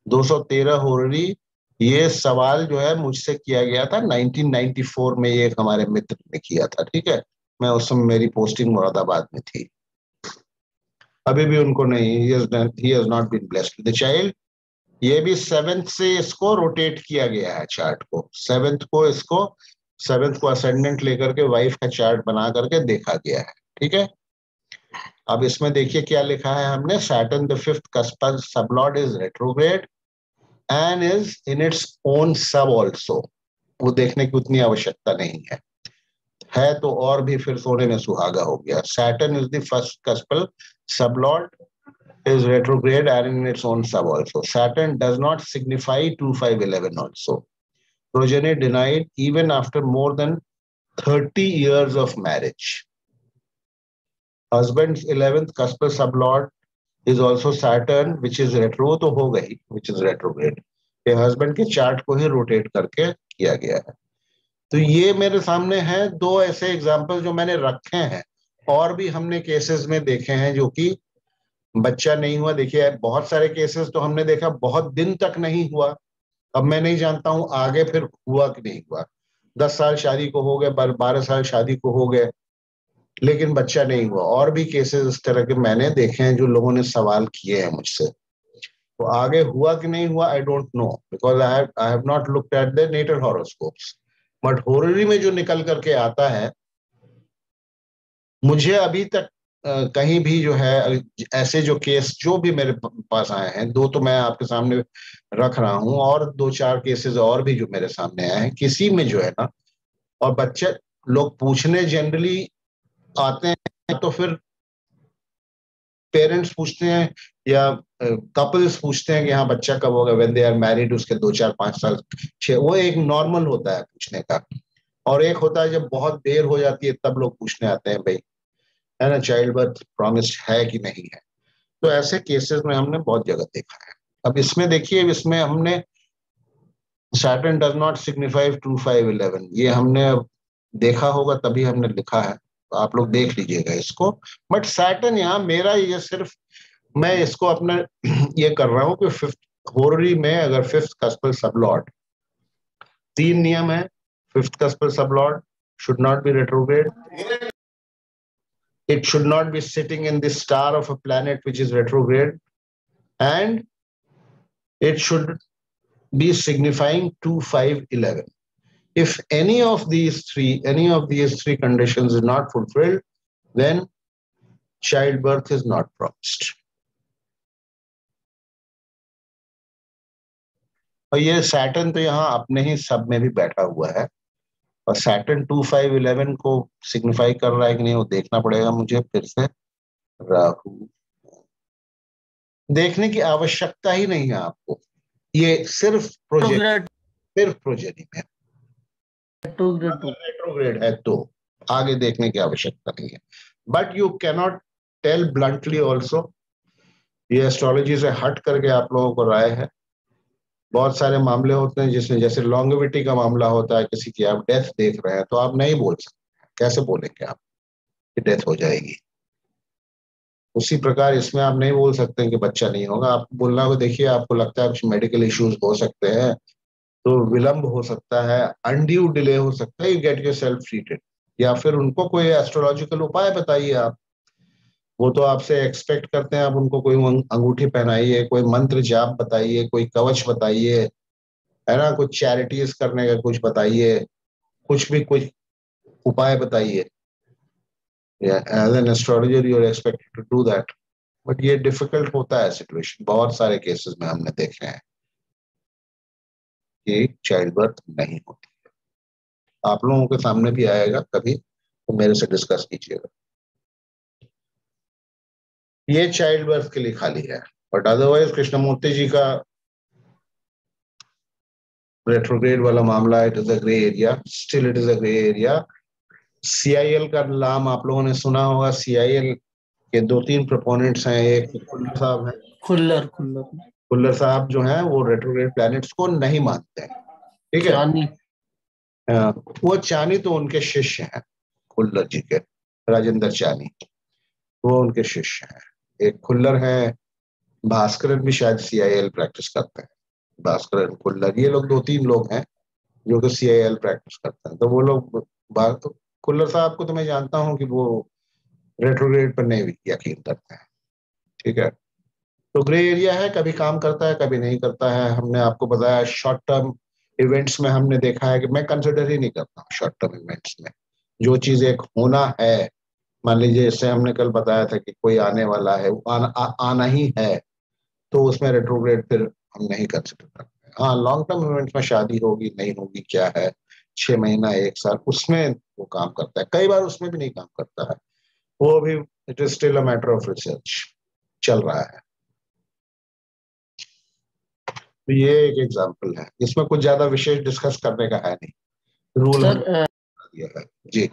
213 होररी। ये सवाल जो है मुझसे किया गया था 1994 में, ये एक हमारे मित्र ने किया था, ठीक है। मैं उस समय मेरी पोस्टिंग मुरादाबाद में थी। अभी भी उनको नहीं, he has not been blessed with the child। ये भी 7th से इसको रोटेट किया गया है चार्ट को। 7th को असेंडेंट लेकर के वाइफ का चार्ट बना करके देखा गया है, ठीक है। अब इसमें देखिए क्या लिखा है हमने, Saturn the fifth कस्पल sublord is retrograde and is in its own सब ऑल्सो। वो देखने की उतनी आवश्यकता नहीं है तो और भी फिर सोने में सुहागा हो गया। Saturn is the first कस्पल sublord is retrograde and in its own sub also. Saturn does not signify 2511 also. Progeny denied even after more than 30 years of marriage. Husband's 11th cuspal sublord is also Saturn, which is retro तो हो गई, which is retrograde. ये husband के chart को ही rotate करके किया गया है। तो ये मेरे सामने है दो ऐसे एग्जाम्पल जो मैंने रखे हैं, और भी हमने केसेस में देखे हैं जो कि बच्चा नहीं हुआ। देखिए बहुत सारे केसेस तो हमने देखा बहुत दिन तक नहीं हुआ। अब मैं नहीं जानता हूं आगे फिर हुआ कि नहीं हुआ। 10 साल शादी को हो गए, 12 साल शादी को हो गए, लेकिन बच्चा नहीं हुआ। और भी केसेस इस तरह के मैंने देखे हैं जो लोगों ने सवाल किए हैं मुझसे। तो आगे हुआ कि नहीं हुआ I don't know, because I have not looked at the natal horoscopes. But horary में जो निकल करके आता है, मुझे अभी तक कहीं भी जो है ऐसे जो केस जो भी मेरे पास आए हैं, दो तो मैं आपके सामने रख रहा हूं, और 2-4 केसेस और भी जो मेरे सामने आए हैं, किसी में जो है ना, और बच्चे लोग पूछने जनरली आते हैं तो फिर पेरेंट्स पूछते हैं या कपल्स पूछते हैं कि हाँ बच्चा कब होगा, व्हेन दे आर मैरिड, उसके 2-4-5 साल 6, वो एक नॉर्मल होता है पूछने का। और एक होता है जब बहुत देर हो जाती है तब लोग पूछने आते हैं, भाई है ना, चाइल्ड बर्थ प्रॉमिस्ड है कि नहीं है। तो ऐसे केसेस में हमने बहुत जगह देखा है। अब इसमें देखिए, इसमें हमने सैटर्न डज नॉट सिग्निफाई 2511, ये हमने देखा होगा तभी हमने लिखा है, तो आप लोग देख लीजिएगा इसको। बट सैटर्न यहाँ मेरा ये सिर्फ मैं इसको अपना ये कर रहा हूँ कि फिफ्थ होररी में अगर फिफ्थ कस्पल सबलॉर्ड, 3 नियम है। Fifth कस्पल sublord should not be retrograde. It should not be sitting in the star of a planet which is retrograde, and it should be signifying 2511. If any of these three conditions is not fulfilled, then childbirth is not promised. और ये Saturn तो यहाँ अपने ही सब में भी बैठा हुआ है, और सैटर्न 2511 को सिग्निफाई कर रहा है कि नहीं वो देखना पड़ेगा मुझे फिर से। राहु देखने की आवश्यकता ही नहीं है आपको, ये सिर्फ प्रोजेनी में रेट्रोग्रेड है तो आगे देखने की आवश्यकता नहीं है। But you cannot tell bluntly also, ये एस्ट्रोलॉजी से हट करके आप लोगों को राय है। बहुत सारे मामले होते हैं जिसमें जैसे लॉन्गेविटी का मामला होता है, किसी की आप डेथ देख रहे हैं तो आप नहीं बोल सकते, कैसे बोलेंगे आप कि डेथ हो जाएगी। उसी प्रकार इसमें आप नहीं बोल सकते कि बच्चा नहीं होगा। आप बोलना हो, देखिए आपको लगता है कुछ मेडिकल इश्यूज हो सकते हैं तो विलंब हो सकता है, अनड्यू डिले हो सकता है, यू गेट योरसेल्फ ट्रीटेड, या फिर उनको कोई एस्ट्रोलॉजिकल उपाय बताइए आप। वो तो आपसे एक्सपेक्ट करते हैं आप उनको कोई अंगूठी पहनाइए, कोई मंत्र जाप बताइए, कोई कवच बताइए, है ना, कुछ चैरिटीज करने का कुछ बताइए, कुछ भी कुछ उपाय बताइए। As an astrologer you are expected to do that, but ये डिफिकल्ट होता है सिचुएशन। बहुत सारे केसेस में हमने देखे हैं कि चाइल्ड बर्थ नहीं होती है। आप लोगों के सामने भी आएगा कभी तो मेरे से डिस्कस कीजिएगा। ये चाइल्ड बर्थ के लिए खाली है, बट अदरवाइज कृष्णमूर्ति जी का रेट्रोग्रेड वाला मामला, it is a grey area, still it is a grey area. CIL का नाम आप लोगों ने सुना होगा। CIL के 2-3 प्रोपोनेंट्स हैं, एक खुल्लर साहब है, खुल्लर साहब जो हैं वो रेट्रोग्रेड प्लैनेट्स को नहीं मानते हैं, ठीक है। वो चानी तो उनके शिष्य हैं, खुल्लर जी के, राजेंद्र चानी, वो उनके शिष्य हैं। एक खुल्लर है, भास्करन भी शायद CIL प्रैक्टिस करते हैं। भास्करन, खुल्लर, ये लोग 2-3 लोग हैं जो कि CIL प्रैक्टिस करते हैं। तो वो लोग, खुल्लर साहब को तो मैं जानता हूं कि वो रेट्रोग्रेड पर नहीं यकीन करते हैं, ठीक है। तो ग्रे एरिया है, कभी काम करता है कभी नहीं करता है। हमने आपको बताया शॉर्ट टर्म इवेंट्स में हमने देखा है कि मैं कंसिडर ही नहीं करता शॉर्ट टर्म इवेंट्स में। जो चीज एक होना है मान लीजिए जैसे हमने कल बताया था कि कोई आने वाला है, आना ही है, तो उसमें रेट्रोग्रेड फिर हम नहीं कंसिडर करते। हाँ, लॉन्ग टर्म इवेंट्स में शादी होगी नहीं होगी क्या है, 6 महीना 1 साल, उसमें वो काम करता है। कई बार उसमें भी नहीं काम करता है, वो भी it is still a matter of research चल रहा है। तो ये एक एग्जांपल है, इसमें कुछ ज्यादा विशेष डिस्कस करने का है नहीं, रूल सर दिया है जी।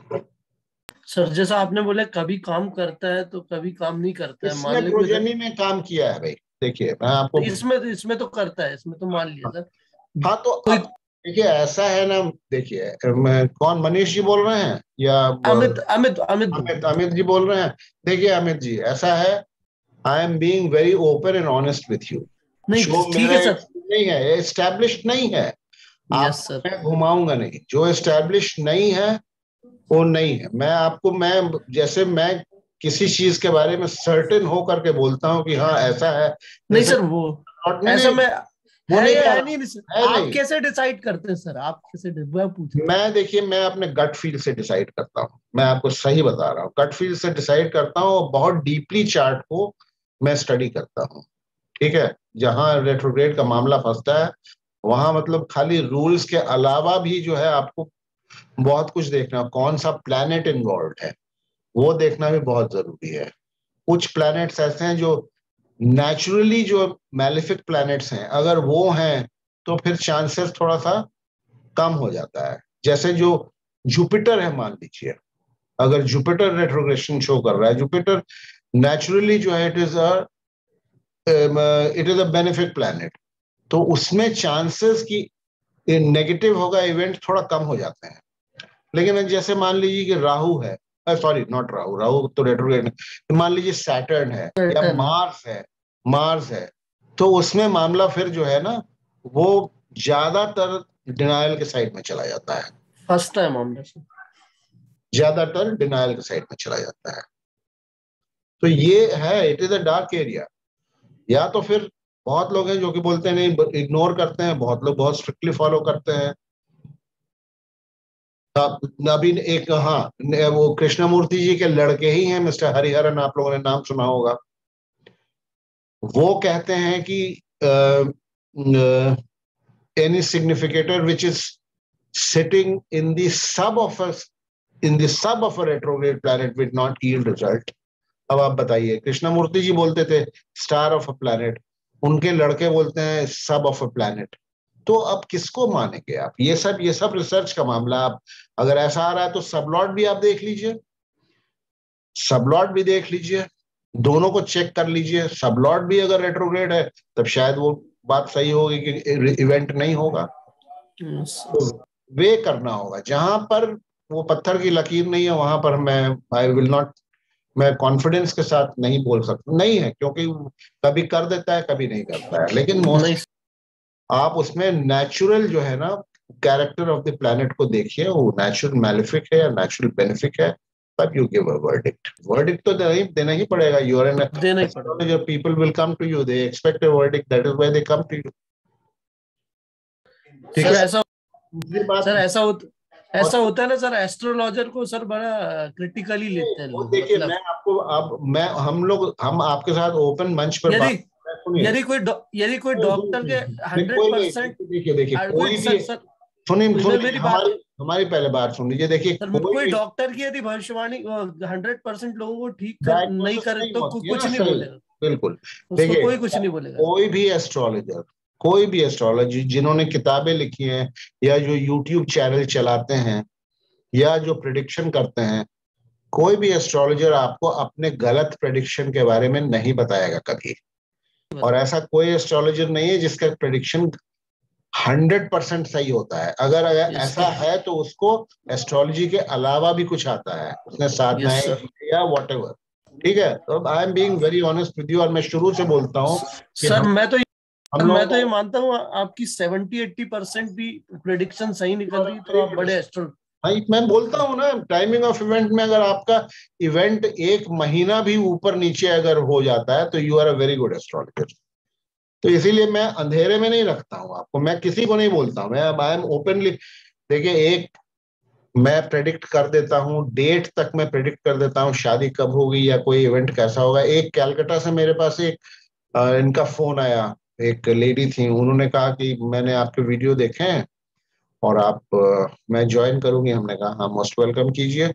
सर जैसा आपने बोला कभी काम करता है तो कभी काम नहीं करता है, मान इसने लो प्रोजेनी में काम किया है भाई। देखिए मैं आपको, इसमें तो करता है, इसमें तो मान लिया सर। हाँ तो कोई अब देखिए ऐसा है ना, देखिए मैं कौन, मनीष जी बोल रहे हैं या अमित अमित अमित बोल अमित अमित जी बोल रहे हैं? देखिए अमित जी, ऐसा है, I am being very open and honest with you. नहीं, जो ठीक मेरा है सर। नहीं है, एस्टैब्लिश्ड नहीं है, यस आपको सर। मैं घुमाऊंगा नहीं। जो एस्टैब्लिश नहीं है वो नहीं है। मैं आपको, मैं जैसे मैं किसी चीज के बारे में सर्टेन हो करके बोलता हूँ कि हाँ ऐसा है, नहीं जैसे सर, वो नहीं ऐसा नहीं, मैं वो है नहीं या कह है रहा, नहीं सर? है आप नहीं। कैसे डिसाइड करते हैं सर? आप कैसे मैं पूछ रहा मैं देखिए, मैं अपने गट फील से डिसाइड करता हूँ, मैं आपको सही बता रहा हूँ, गट फील से डिसाइड करता हूँ और बहुत डीपली चार्ट को मैं स्टडी करता हूँ। ठीक है, जहां रेट्रोग्रेड का मामला फंसता है वहां मतलब खाली रूल्स के अलावा भी जो है आपको बहुत कुछ देखना, कौन सा प्लैनेट इन्वॉल्व है वो देखना भी बहुत जरूरी है। कुछ प्लैनेट्स ऐसे हैं जो नेचुरली जो मैलिफिक प्लैनेट्स हैं, अगर वो हैं तो फिर चांसेस थोड़ा सा कम हो जाता है। जैसे जो जुपिटर है, मान लीजिए अगर जुपिटर रेट्रोग्रेशन शो कर रहा है, जुपिटर नेचुरली जो है it is a benefic planet, तो उसमें चांसेस की नेगेटिव होगा इवेंट थोड़ा कम हो जाते हैं। लेकिन जैसे मान लीजिए कि राहु है, सॉरी नॉट राहु, राहु तो रेट्रोग्रेड है, तो मान लीजिए सैटर्न है या हूँ। मार्स है, मार्स है, तो उसमें मामला फिर जो है ना वो ज्यादातर डिनायल के साइड में चला जाता है, फर्स्ट टाइम मामला सर। ज्यादातर डिनायल के साइड में चला जाता है। तो ये है, it is a dark area. या तो फिर बहुत लोग हैं जो कि बोलते हैं नहीं, इग्नोर करते हैं, बहुत लोग बहुत स्ट्रिक्टली फॉलो करते हैं। अभी एक, हाँ, वो कृष्णमूर्ति जी के लड़के ही हैं मिस्टर हरिहरन, आप लोगों ने नाम सुना होगा। वो कहते हैं कि any significator which is sitting in the sub of a retrograde planet will not yield result. अब आप बताइए, कृष्णमूर्ति जी बोलते थे स्टार ऑफ अ प्लैनेट, उनके लड़के बोलते हैं सब ऑफ अ प्लैनेट। तो अब किसको मानेंगे आप? ये सब रिसर्च का मामला। आप अगर ऐसा आ रहा है तो सबलॉट भी आप देख लीजिए, सबलॉट भी देख लीजिए, दोनों को चेक कर लीजिए। सबलॉट भी अगर रेट्रोग्रेड है तब शायद वो बात सही होगी कि इवेंट नहीं होगा। तो वे करना होगा, जहां पर वो पत्थर की लकीर नहीं है वहां पर मैं आई विल नॉट, मैं कॉन्फिडेंस के साथ नहीं बोल सकता, नहीं है, क्योंकि कभी कर देता है कभी नहीं करता है। लेकिन नहीं मोस्ट आप उसमें नेचुरल जो है ना कैरेक्टर ऑफ द प्लैनेट को देखिए, वो नेचुरल मैलिफिक है या नेचुरल बेनिफिक है, तब you give a verdict. Verdict तो देना ही पड़ेगा। यू आर एन देना ही पड़ेगा। Astrologer, people will come to you, they expect a verdict, that is why they come to you. ठीक सर है। ऐसा दूसरी बात, सर ऐसा और ऐसा होता है ना सर, एस्ट्रोलॉजर को सर बड़ा क्रिटिकली लेते हैं वो लोग, देखिए, मैं मतलब आपको, अब मैं, हम आपके साथ ओपन मंच पर यदि बात, सुनिए, यदि कोई डॉक्टर के कोई 100%, नहीं, देखिए देखिए कोई कोई भी, सर सर सुनिए कोई सुनिए, मेरी बात, हमारी हमारी पहले बात सुन लीजिए। देखिए सर कोई कोई भी डॉक्टर की यदि भविष्यवाणी 100% लोगों को ठीक कर नहीं डायग्नोसिस करे नहीं तो होती है कुछ ना, नहीं सही, बोलेगा, बिल्कुल। उसको देखिए कोई कुछ नहीं बोलेगा सर। कोई भी एस्ट्रोलॉजर, कोई भी एस्ट्रोलॉजी जिन्होंने किताबें लिखी हैं या जो यूट्यूब चैनल चलाते हैं या जो प्रिडिक्शन करते हैं, कोई भी एस्ट्रोलॉजर आपको अपने गलत प्रिडिक्शन के बारे में नहीं बताएगा कभी। और ऐसा कोई एस्ट्रोलॉजर नहीं है जिसका प्रिडिक्शन 100% सही होता है। अगर यस ऐसा है तो उसको एस्ट्रोलॉजी के अलावा भी कुछ आता है, उसने यस साधनाएं सर। की या वॉट एवर। ठीक है, तो I am being very honest with you, और मैं शुरू से बोलता हूँ कि सर हम लोगों मैं तो ये को, मानता हूँ आपकी 70-80% भी प्रेडिक्शन सही निकल रही है तो आप बड़े एस्ट्रो। भाई मैं बोलता हूँ ना, टाइमिंग ऑफ इवेंट में अगर आपका इवेंट 1 महीना भी ऊपर नीचे अगर हो जाता है तो you are a very good astrologer. तो इसीलिए मैं अंधेरे में नहीं रखता हूँ आपको, मैं किसी को नहीं बोलता हूँ, मैं आई एम ओपनली। देखिए, एक मैं प्रेडिक्ट कर देता हूँ, डेट तक मैं प्रेडिक्ट कर देता हूँ शादी कब होगी या कोई इवेंट कैसा होगा। एक कैलकाटा से मेरे पास एक इनका फोन आया, एक लेडी थी, उन्होंने कहा कि मैंने आपके वीडियो देखे हैं और आप मैं ज्वाइन करूंगी। हमने कहा हाँ मोस्ट वेलकम कीजिए।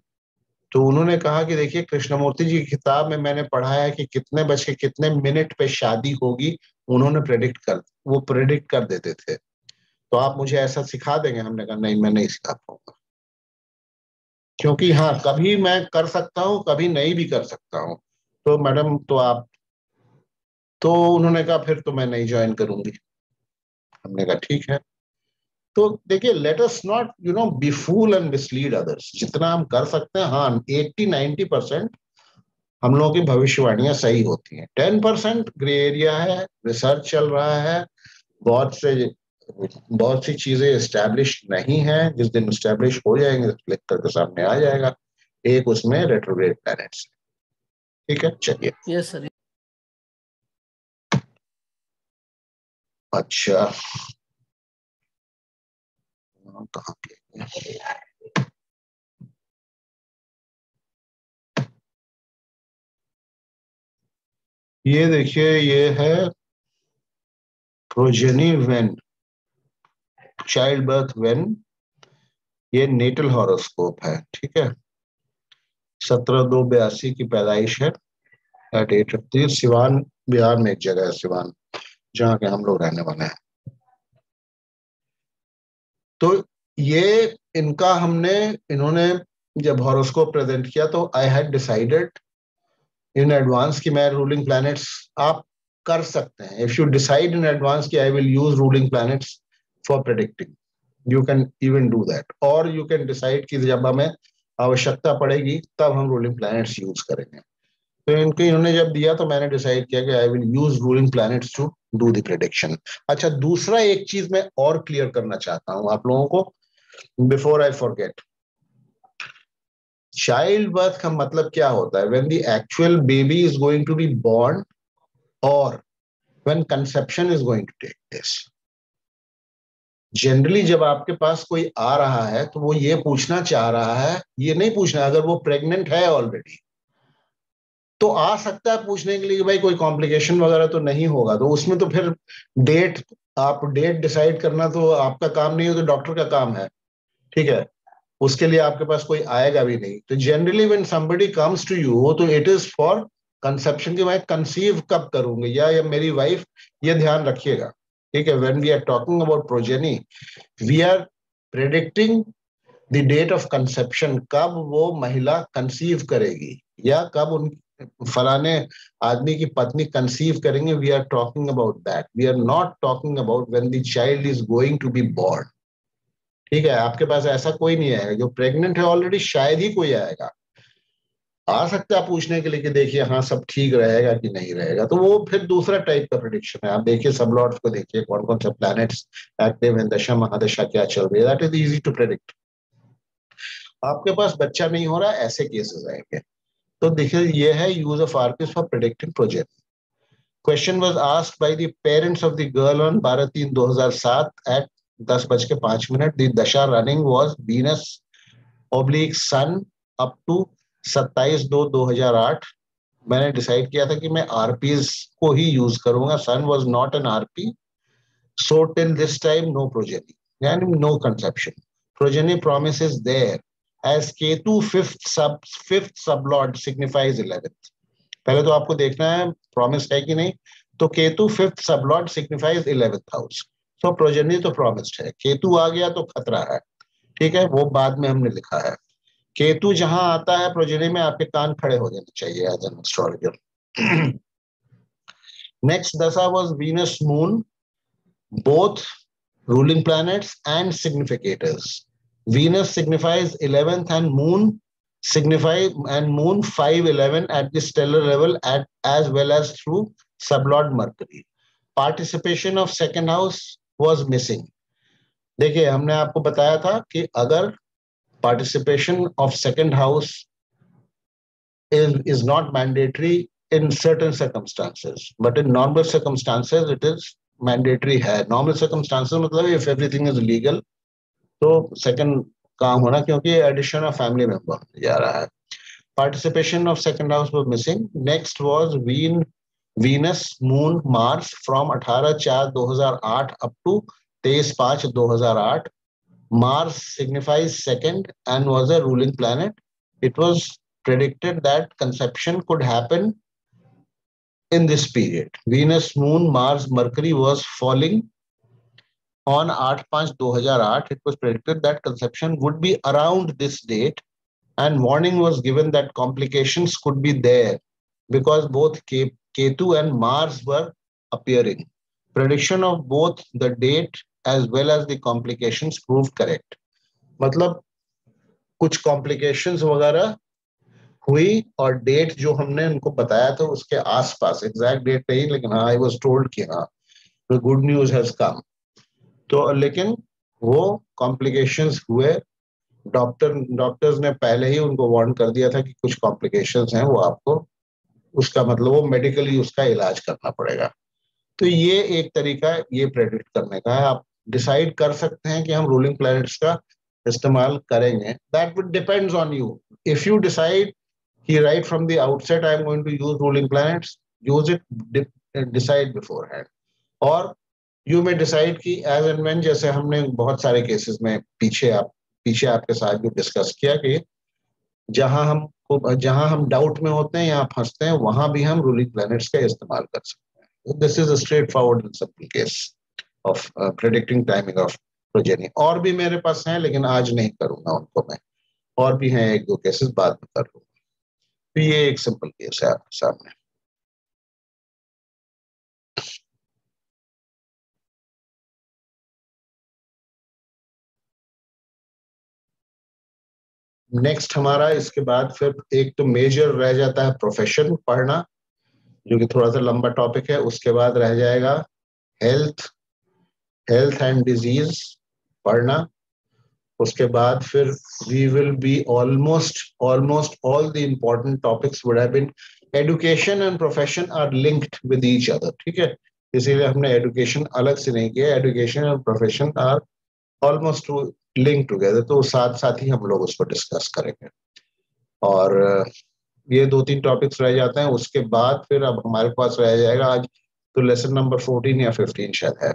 तो उन्होंने कहा कि देखिए कृष्णमूर्ति जी की किताब में मैंने पढ़ा है कि कितने बज के कितने मिनट पे शादी होगी, उन्होंने वो प्रेडिक्ट कर देते थे, तो आप मुझे ऐसा सिखा देंगे? हमने कहा नहीं, मैं नहीं सिखा पाऊंगा, क्योंकि हाँ कभी मैं कर सकता हूँ, कभी नहीं भी कर सकता हूँ। तो मैडम तो उन्होंने कहा फिर तो मैं नहीं ज्वाइन करूंगी। हमने कहा ठीक है। तो देखिए, let us not be fool and mislead others. जितना हम कर सकते हैं, हाँ 80-90% हम लोगों की भविष्यवाणियां सही होती हैं, 10% ग्रे एरिया है, रिसर्च चल रहा है, बहुत सी चीजें एस्टैब्लिश नहीं है, जिस दिन एस्टैब्लिश हो जाएंगे क्लिक करके सामने आ जाएगा। एक उसमें रेट्रोग्रेड प्लैनेट्स। ठीक है, चलिए। Yes sir. अच्छा, कहाँ पे ये देखिए, ये है progeny when, child birth when, ये नेटल हॉरोस्कोप है। ठीक है, 17/2/82 की पैदाइश है एट 8 सिवान, बिहार में एक जगह है सिवान, जहाँ के हम लोग रहने वाले हैं। तो ये इनका इन्होंने जब हॉरोस्कोप प्रेजेंट किया तो I had decided in advance कि मैं रूलिंग प्लैनेट्स आप कर सकते हैं। If you decide in advance कि I will use ruling planets for predicting, you can even do that, और यू कैन डिसाइड कि जब हमें आवश्यकता पड़ेगी तब हम रूलिंग प्लैनेट्स यूज करेंगे। तो इन्होंने जब दिया तो मैंने डिसाइड किया कि I will use ruling planets to do the prediction. अच्छा, दूसरा एक चीज मैं और क्लियर करना चाहता हूं आप लोगों को, before I forget. Child birth का मतलब क्या होता है? When the actual baby is going to be born और when conception is going to take place. Generally जब आपके पास कोई आ रहा है तो वो ये पूछना चाह रहा है, ये नहीं पूछना अगर वो प्रेग्नेंट है ऑलरेडी, तो आ सकता है पूछने के लिए कि भाई कोई कॉम्प्लिकेशन वगैरह तो नहीं होगा, तो उसमें तो फिर डेट डिसाइड करना तो आपका काम नहीं है, तो डॉक्टर का काम है। ठीक है, उसके लिए आपके पास कोई आएगा भी नहीं। तो generally when somebody comes to you, तो इट इज फॉर कंसेप्शन, कि मैं कंसीव कब करूंगी या मेरी वाइफ, ये ध्यान रखिएगा। ठीक है, when we are talking about progeny, we are predicting the date of conception, कब वो महिला कंसीव करेगी या कब उन फलाने आदमी की पत्नी कंसीव करेंगे। We are talking about that, we are not talking about when the child is going to be born. ठीक है, आपके पास ऐसा कोई नहीं आएगा जो प्रेग्नेंट है ऑलरेडी, शायद ही कोई आएगा। आ सकता है पूछने के लिए कि देखिए हाँ सब ठीक रहेगा कि नहीं रहेगा, तो वो फिर दूसरा टाइप का प्रेडिक्शन है। आप देखिए सब लॉर्ड्स को देखिए, कौन कौन सा प्लैनेट्स एक्टिव है, दशा महादशा क्या चल रही है, that is easy to predict. आपके पास बच्चा नहीं हो रहा, ऐसे केसेस आएंगे। तो देखिए, ये है use of arcs for predicting progeny. Question was asked by the parents of the girl on 12/3/2007 at 10:05। The dasha running was Venus oblique sun up to 27/2/2008। मैंने डिसाइड किया था कि मैं आरपीज को ही यूज करूंगा। Sun was not an RP, so till this time no progeny, यानी no conception. Progeny promise is there as Ketu fifth sublord signifies 11th। पहले तो आपको देखना है प्रॉमिस है कि नहीं। तो Ketu fifth sublord signifies 11th house, तो प्रोजेनी तो प्रॉमिस्ड है। केतु आ गया तो खतरा है। ठीक है, वो बाद में हमने लिखा है। केतु जहां आता है प्रोजेनी में, आपके कान खड़े हो जाने चाहिए एज एन एस्ट्रोलॉजर। नेक्स्ट दशा was Venus moon, both ruling planets and significators. Venus signifies 11th and moon 511 at the stellar level as well as through sublord Mercury. Participation of second house was missing. देखिए, हमने आपको बताया था कि अगर participation of second house is not mandatory in certain circumstances, but in normal circumstances it is mandatory है। Normal circumstances मतलब if everything is legal तो सेकंड काम होना, क्योंकि एडिशन ऑफ फैमिली मेंबर होने जा रहा है। Participation of second house was missing. Next was Venus moon Mars from 18/4/2008 up to 23/5/2008। Mars signifies second and was a ruling planet. It was predicted that conception could happen in this period. Venus, Moon, Mars, Mercury was falling on 8/5/2008. It was predicted that conception would be around this date, and warning was given that complications could be there because both Ketu and Mars were appearing. Prediction of both the date as well as the complications proved correct. मतलब कुछ complications वगैरह हुई और date जो हमने उनको बताया था उसके आसपास, एग्जैक्ट डेट नहीं, लेकिन हाँ आई वाज टोल्ड कि हाँ the good news has come. तो लेकिन वो कॉम्प्लिकेशंस हुए। डॉक्टर्स ने पहले ही उनको वार्न कर दिया था कि कुछ कॉम्प्लिकेशंस हैं, वो आपको उसका मतलब वो मेडिकली उसका इलाज करना पड़ेगा। तो ये एक तरीका ये प्रेडिक्ट करने का है। आप डिसाइड कर सकते हैं कि हम रूलिंग प्लैनेट्स का इस्तेमाल करेंगे। That will depends on you. If you decide कि right from the outset I am going to use ruling planets, use it, decide beforehand. और यू में डिसाइड कि एज एंड व्हेन, जैसे हमने बहुत सारे केसेस में पीछे आपके साथ जो डिस्कस किया कि जहां हम डाउट में होते हैं या फंसते हैं, वहां भी हम रूलिंग प्लैनेट्स का इस्तेमाल कर सकते हैं। This is a straight forward and simple case of predicting timing of progeny. और भी मेरे पास हैं, लेकिन आज नहीं करूंगा उनको मैं। और भी हैं एक दो केसेस, बाद में कर लूंगा। तो ये एक सिंपल केस है आपके सामने। नेक्स्ट हमारा इसके बाद फिर एक तो मेजर रह जाता है प्रोफेशन पढ़ना, जो कि थोड़ा सा लंबा टॉपिक है। उसके बाद रह जाएगा हेल्थ एंड डिजीज पढ़ना। उसके बाद फिर we will be almost all the important topics would have been, education and profession are linked with each other, ठीक है, इसीलिए हमने एजुकेशन अलग से नहीं किया। Education and profession are almost link together, तो साथ साथ ही हम लोग उसको डिस्कस करेंगे। और ये 2-3 टॉपिक्स रह जाते हैं। उसके बाद फिर अब हमारे पास रह जाएगा आज तो लेसन नंबर 14 या 15 शायद है।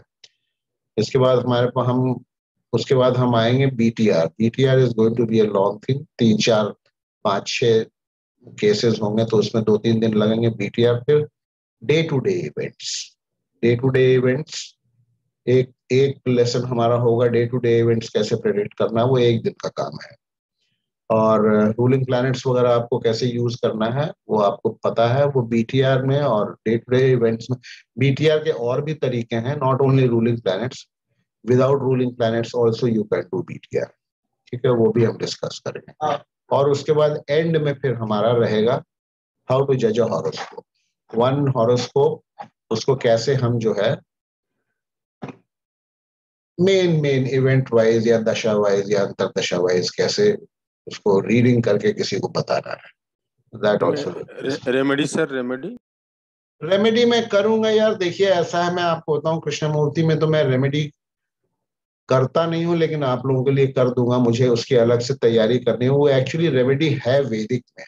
इसके बाद हमारे पास उसके बाद हम आएंगे BTR. BTR is going to be a long thing. 3, 4, 5, 6 cases होंगे, तो उसमें 2-3 दिन लगेंगे। बीटीआर फिर डे टू डे इवेंट्स एक लेसन हमारा होगा। डे टू डे इवेंट्स कैसे प्रेडिक्ट करना, वो एक दिन का काम है। और रूलिंग प्लैनेट्स वगैरह आपको कैसे यूज करना है वो आपको पता है, वो बीटीआर में और डे टू डे इवेंट्स में। बीटीआर के और भी तरीके हैं, not only ruling planets, without ruling planets also you can do BTR, ठीक है, वो भी हम डिस्कस करेंगे। और उसके बाद एंड में फिर हमारा रहेगा हाउ टू जज अ हॉरोस्कोप। वन हॉरोस्कोप, उसको कैसे हम जो है मेन इवेंट वाइज या दशा वाइज या अंतरदशा वाइज कैसे उसको रीडिंग करके किसी को बताना है। That also remedy sir, remedy मैं करूंगा यार। देखिए ऐसा है, मैं आपको बताऊं, कृष्णमूर्ति में तो मैं रेमेडी करता नहीं हूं, लेकिन आप लोगों के लिए कर दूंगा। मुझे उसकी अलग से तैयारी करनी है। वो एक्चुअली रेमेडी है वैदिक में।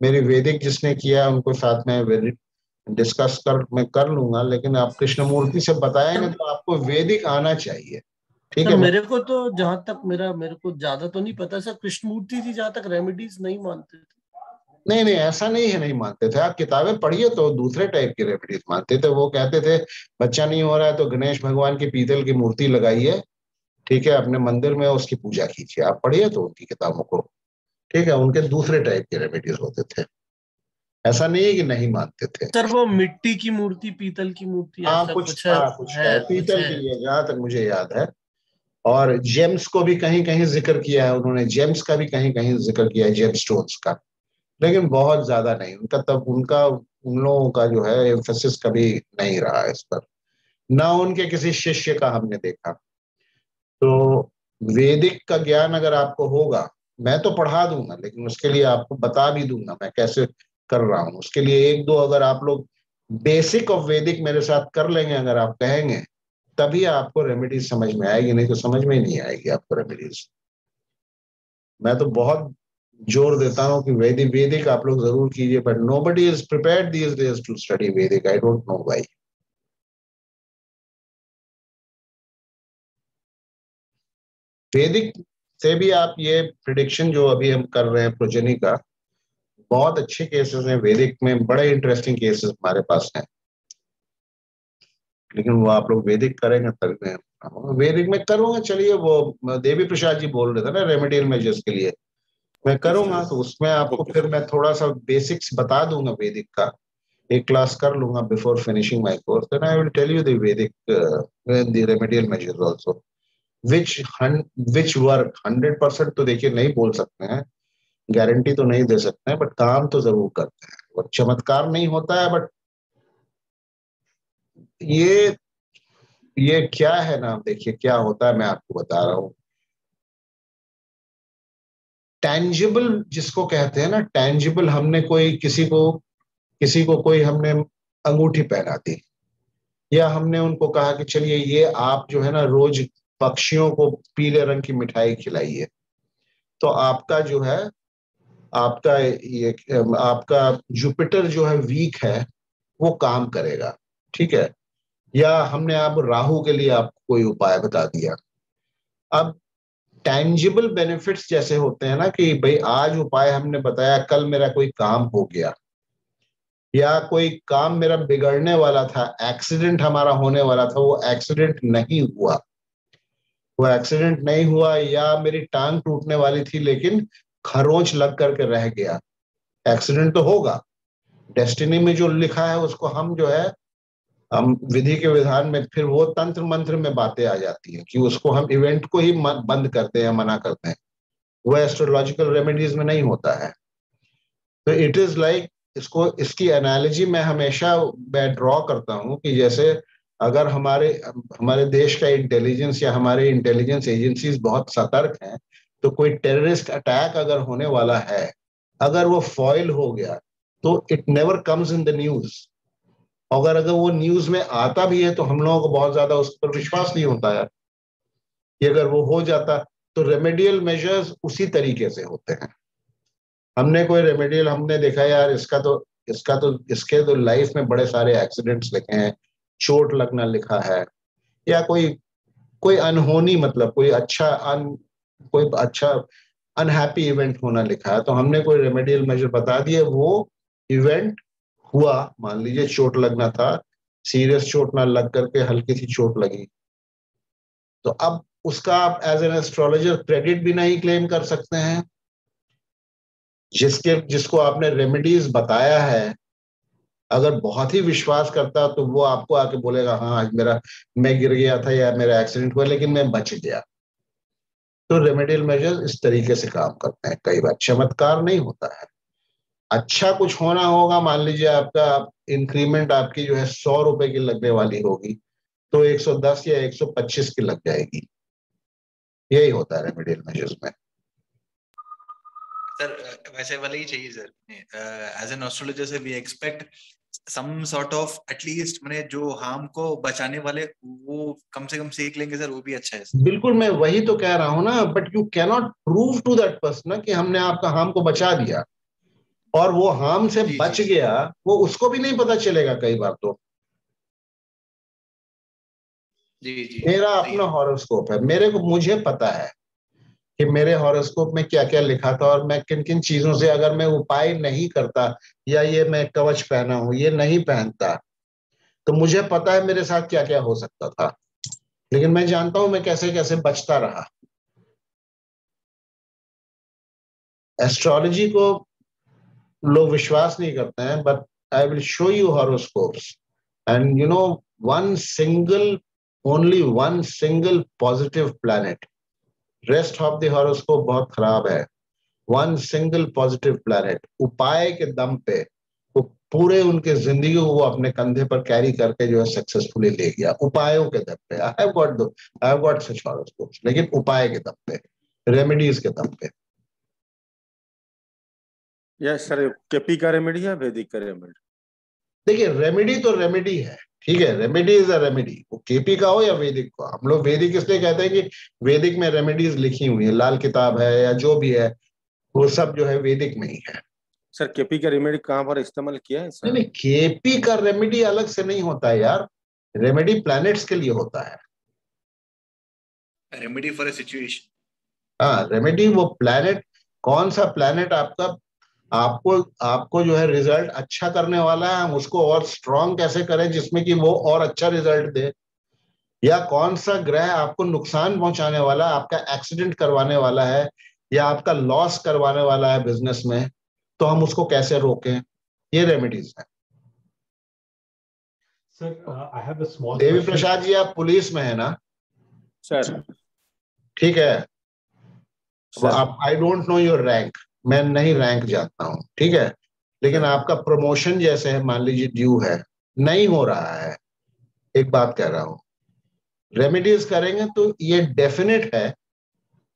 मेरी वैदिक जिसने किया उनको साथ में डिस्कस मैं कर लूंगा, लेकिन आप कृष्णमूर्ति से बताएंगे तो आपको वैदिक आना चाहिए, ठीक है। मेरे को तो जहां तक मेरे को ज्यादा तो नहीं पता सर। कृष्णमूर्ति जी जहां तक रेमेडीज नहीं मानते थे। नहीं ऐसा नहीं है, नहीं मानते थे। आप किताबें पढ़िए तो दूसरे टाइप की रेमेडीज मानते थे। वो कहते थे बच्चा नहीं हो रहा है तो गणेश भगवान की पीतल की मूर्ति लगाइए, ठीक है, अपने मंदिर में उसकी पूजा कीजिए। आप पढ़िए तो उनकी किताबों को, ठीक है। उनके दूसरे टाइप के रेमेडीज होते थे, ऐसा नहीं है कि नहीं मानते थे। सर वो मिट्टी की मूर्ति, पीतल की मूर्ति, ऐसा कुछ है पीतल की है जहां तक मुझे याद है। और जेम्स को भी कहीं कहीं जिक्र किया है उन्होंने, जेम्स का भी कहीं कहीं जिक्र किया है, जेम स्टोन्स का, लेकिन बहुत ज्यादा नहीं। उन लोगों का जो है एम्फेसिस कभी नहीं रहा इस पर, ना उनके किसी शिष्य का हमने देखा। तो वैदिक का ज्ञान अगर आपको होगा, मैं तो पढ़ा दूंगा, लेकिन उसके लिए आपको बता भी दूंगा मैं कैसे कर रहा हूँ। उसके लिए 1-2 अगर आप लोग बेसिक ऑफ वैदिक मेरे साथ कर लेंगे, अगर आप कहेंगे, तभी आपको रेमेडीज समझ में आएगी, नहीं तो समझ में ही नहीं आएगी आपको रेमेडीज। मैं तो बहुत जोर देता हूँ कि वैदिक आप लोग जरूर कीजिए, but nobody is prepared these days to study Vedic, I don't know why. वैदिक से भी आप ये प्रिडिक्शन जो अभी हम कर रहे हैं प्रोजेनी का, बहुत अच्छे केसेस हैं वैदिक में, बड़े इंटरेस्टिंग केसेस हमारे पास हैं, लेकिन वो आप लोग वैदिक करेंगे तब में। वैदिक में करूंगा, चलिए वो देवी प्रसाद जी बोल रहे थे ना रेमेडियल मेजर्स के लिए, मैं करूंगा, तो उसमें आपको फिर मैं थोड़ा सा बेसिक्स बता दूंगा वैदिक का, एक क्लास कर लूंगा before finishing my course, then I will tell you the Vedic the remedial measures also which which work 100% तो देखिए नहीं बोल सकते हैं, गारंटी तो नहीं दे सकते हैं, बट काम तो जरूर करते हैं। वो चमत्कार नहीं होता है, बट ये ये क्या है ना, देखिए क्या होता है, मैं आपको बता रहा हूं। टैंजिबल जिसको कहते हैं ना, टैंजिबल, हमने कोई किसी को कोई हमने अंगूठी पहना दी, या हमने उनको कहा कि चलिए ये आप जो है ना रोज पक्षियों को पीले रंग की मिठाई खिलाइए, तो आपका जो है आपका ये आपका जुपिटर जो है वीक है, वो काम करेगा, ठीक है। या हमने आप राहु के लिए आपको कोई उपाय बता दिया। अब टैंजिबल बेनिफिट्स जैसे होते हैं ना कि भाई आज उपाय हमने बताया, कल मेरा कोई काम हो गया, या कोई काम मेरा बिगड़ने वाला था, एक्सीडेंट हमारा होने वाला था, वो एक्सीडेंट नहीं हुआ, वो एक्सीडेंट नहीं हुआ, या मेरी टांग टूटने वाली थी लेकिन खरोंच लग करके रह गया। एक्सीडेंट तो होगा, डेस्टिनी में जो लिखा है उसको हम जो है हम विधि के विधान में, फिर वो तंत्र मंत्र में बातें आ जाती है कि उसको हम इवेंट को ही बंद करते हैं, मना करते हैं, वो एस्ट्रोलॉजिकल रेमेडीज में नहीं होता है। तो इट इज लाइक, इसको इसकी एनालॉजी मैं हमेशा मैं ड्रॉ करता हूं कि जैसे अगर हमारे हमारे देश का इंटेलिजेंस या हमारे इंटेलिजेंस एजेंसीज बहुत सतर्क हैं, तो कोई टेररिस्ट अटैक अगर होने वाला है, अगर वो फॉइल हो गया, तो it never comes in the news. अगर अगर वो न्यूज में आता भी है तो हम लोगों को बहुत ज्यादा उस पर विश्वास नहीं होता है कि अगर वो हो जाता। तो रेमेडियल मेजर्स उसी तरीके से होते हैं। हमने कोई रेमेडियल, हमने देखा यार इसके तो लाइफ में बड़े सारे एक्सीडेंट्स लिखे हैं, चोट लगना लिखा है, या कोई कोई अनहोनी, मतलब कोई अच्छा अनहैप्पी इवेंट होना लिखा है, तो हमने कोई रेमेडियल मेजर बता दिए, वो इवेंट हुआ, मान लीजिए चोट लगना था, सीरियस चोट ना लग करके हल्की सी चोट लगी, तो अब उसका आप एज एन एस्ट्रोलॉजर क्रेडिट भी नहीं क्लेम कर सकते हैं। जिसको आपने रेमेडीज बताया है, अगर बहुत ही विश्वास करता तो वो आपको आके बोलेगा हाँ आज मैं गिर गया था या मेरा एक्सीडेंट हुआ लेकिन मैं बच गया। तो रेमेडियल मेजर्स इस तरीके से काम करते हैं, कई बार चमत्कार नहीं होता है। अच्छा कुछ होना होगा, मान लीजिए आपका इंक्रीमेंट आपकी जो है 100 रुपए की लगने वाली होगी, तो 110 या 125 की लग जाएगी। यही होता है रेमेडियल मेजर्स में। सर वैसे वाला ही चाहिए सर, एज एन एस्ट्रोलॉजर से we expect some sort of at least मैंने जो हार्म को बचाने वाले वो कम से कम सीख लेंगे सर, वो भी अच्छा है सर। बिल्कुल, मैं वही तो कह रहा हूं ना, but you cannot prove to that person कि हमने आपका हार्म को बचा दिया, और वो हार्म से बच गया, वो उसको भी नहीं पता चलेगा कई बार तो। जी मेरा अपना हॉरोस्कोप है, मुझे पता है कि मेरे हॉरोस्कोप में क्या क्या लिखा था, और मैं किन किन चीजों से अगर मैं उपाय नहीं करता, या ये मैं कवच पहना हूं ये नहीं पहनता, तो मुझे पता है मेरे साथ क्या क्या हो सकता था, लेकिन मैं जानता हूं मैं कैसे कैसे बचता रहा। एस्ट्रोलॉजी को लोग विश्वास नहीं करते हैं, but I will show you horoscopes, and you know one single only one single positive planet, rest of the horoscope बहुत खराब है। वन सिंगल पॉजिटिव प्लैनेट उपाय के दम पे वो पूरे उनके जिंदगी को वो अपने कंधे पर कैरी करके जो है सक्सेसफुली ले गया, उपायों के दम पे। I have got such horoscopes, लेकिन उपाय के दम पे, रेमेडीज के दम पे। यस सर, केपी का रेमेडी है, वैदिक का रेमेडी। देखिए रेमेडी तो रेमेडी है, ठीक है, रेमेडी इज अ रेमेडी, वो केपी का हो या वैदिक का। हम लोग वैदिक इसलिए कहते हैं कि वैदिक में रेमेडीज लिखी हुई है, लाल किताब है या जो भी है वो सब जो है वैदिक में ही है। सर केपी का रेमेडी कहाँ पर इस्तेमाल किया है सर? नहीं, केपी का रेमेडी अलग से नहीं होता है यार, रेमेडी प्लैनेट्स के लिए होता है। Remedy for a situation. हाँ, रेमेडी वो प्लैनेट, कौन सा प्लैनेट आपका आपको आपको जो है रिजल्ट अच्छा करने वाला है, हम उसको और स्ट्रांग कैसे करें जिसमें कि वो और अच्छा रिजल्ट दे, या कौन सा ग्रह आपको नुकसान पहुंचाने वाला, आपका एक्सीडेंट करवाने वाला है या आपका लॉस करवाने वाला है बिजनेस में, तो हम उसको कैसे रोकें, ये रेमेडीज है। देवी प्रसाद जी, आप पुलिस में है ना? सर ठीक है, आप, आई डोंट नो योर रैंक, मैं नहीं रैंक जानता हूँ, ठीक है, लेकिन आपका प्रमोशन जैसे है, मान लीजिए ड्यू है, नहीं हो रहा है, एक बात कह रहा हूं, रेमेडीज करेंगे तो ये डेफिनेट है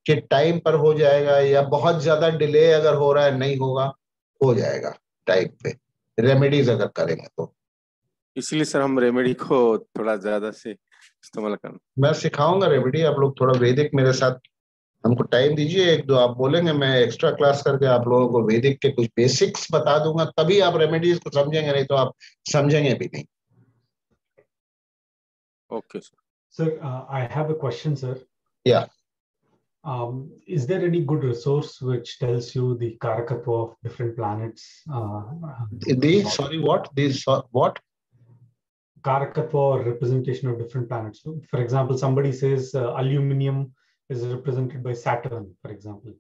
कि टाइम पर हो जाएगा, या बहुत ज्यादा डिले अगर हो रहा है नहीं होगा, हो जाएगा टाइम पे, रेमेडीज अगर करेंगे तो। इसलिए सर हम रेमेडी को थोड़ा ज्यादा से इस्तेमाल करना। मैं सिखाऊंगा रेमेडी, आप लोग थोड़ा वैदिक मेरे साथ, हमको टाइम दीजिए, एक दो आप बोलेंगे, मैं एक्स्ट्रा क्लास करके आप लोगों को वैदिक के कुछ बेसिक्स बता दूंगा, तभी आप रेमेडीज को समझेंगे, नहीं तो आप समझेंगे भी नहीं। Okay, sir. Sir, I have a question, sir. Yeah. Is there any good resource which tells you the Karakatva of different planets? Sorry, what? What? Karakatva or representation of different planets. So, for example, somebody says aluminium is represented by Saturn, for example,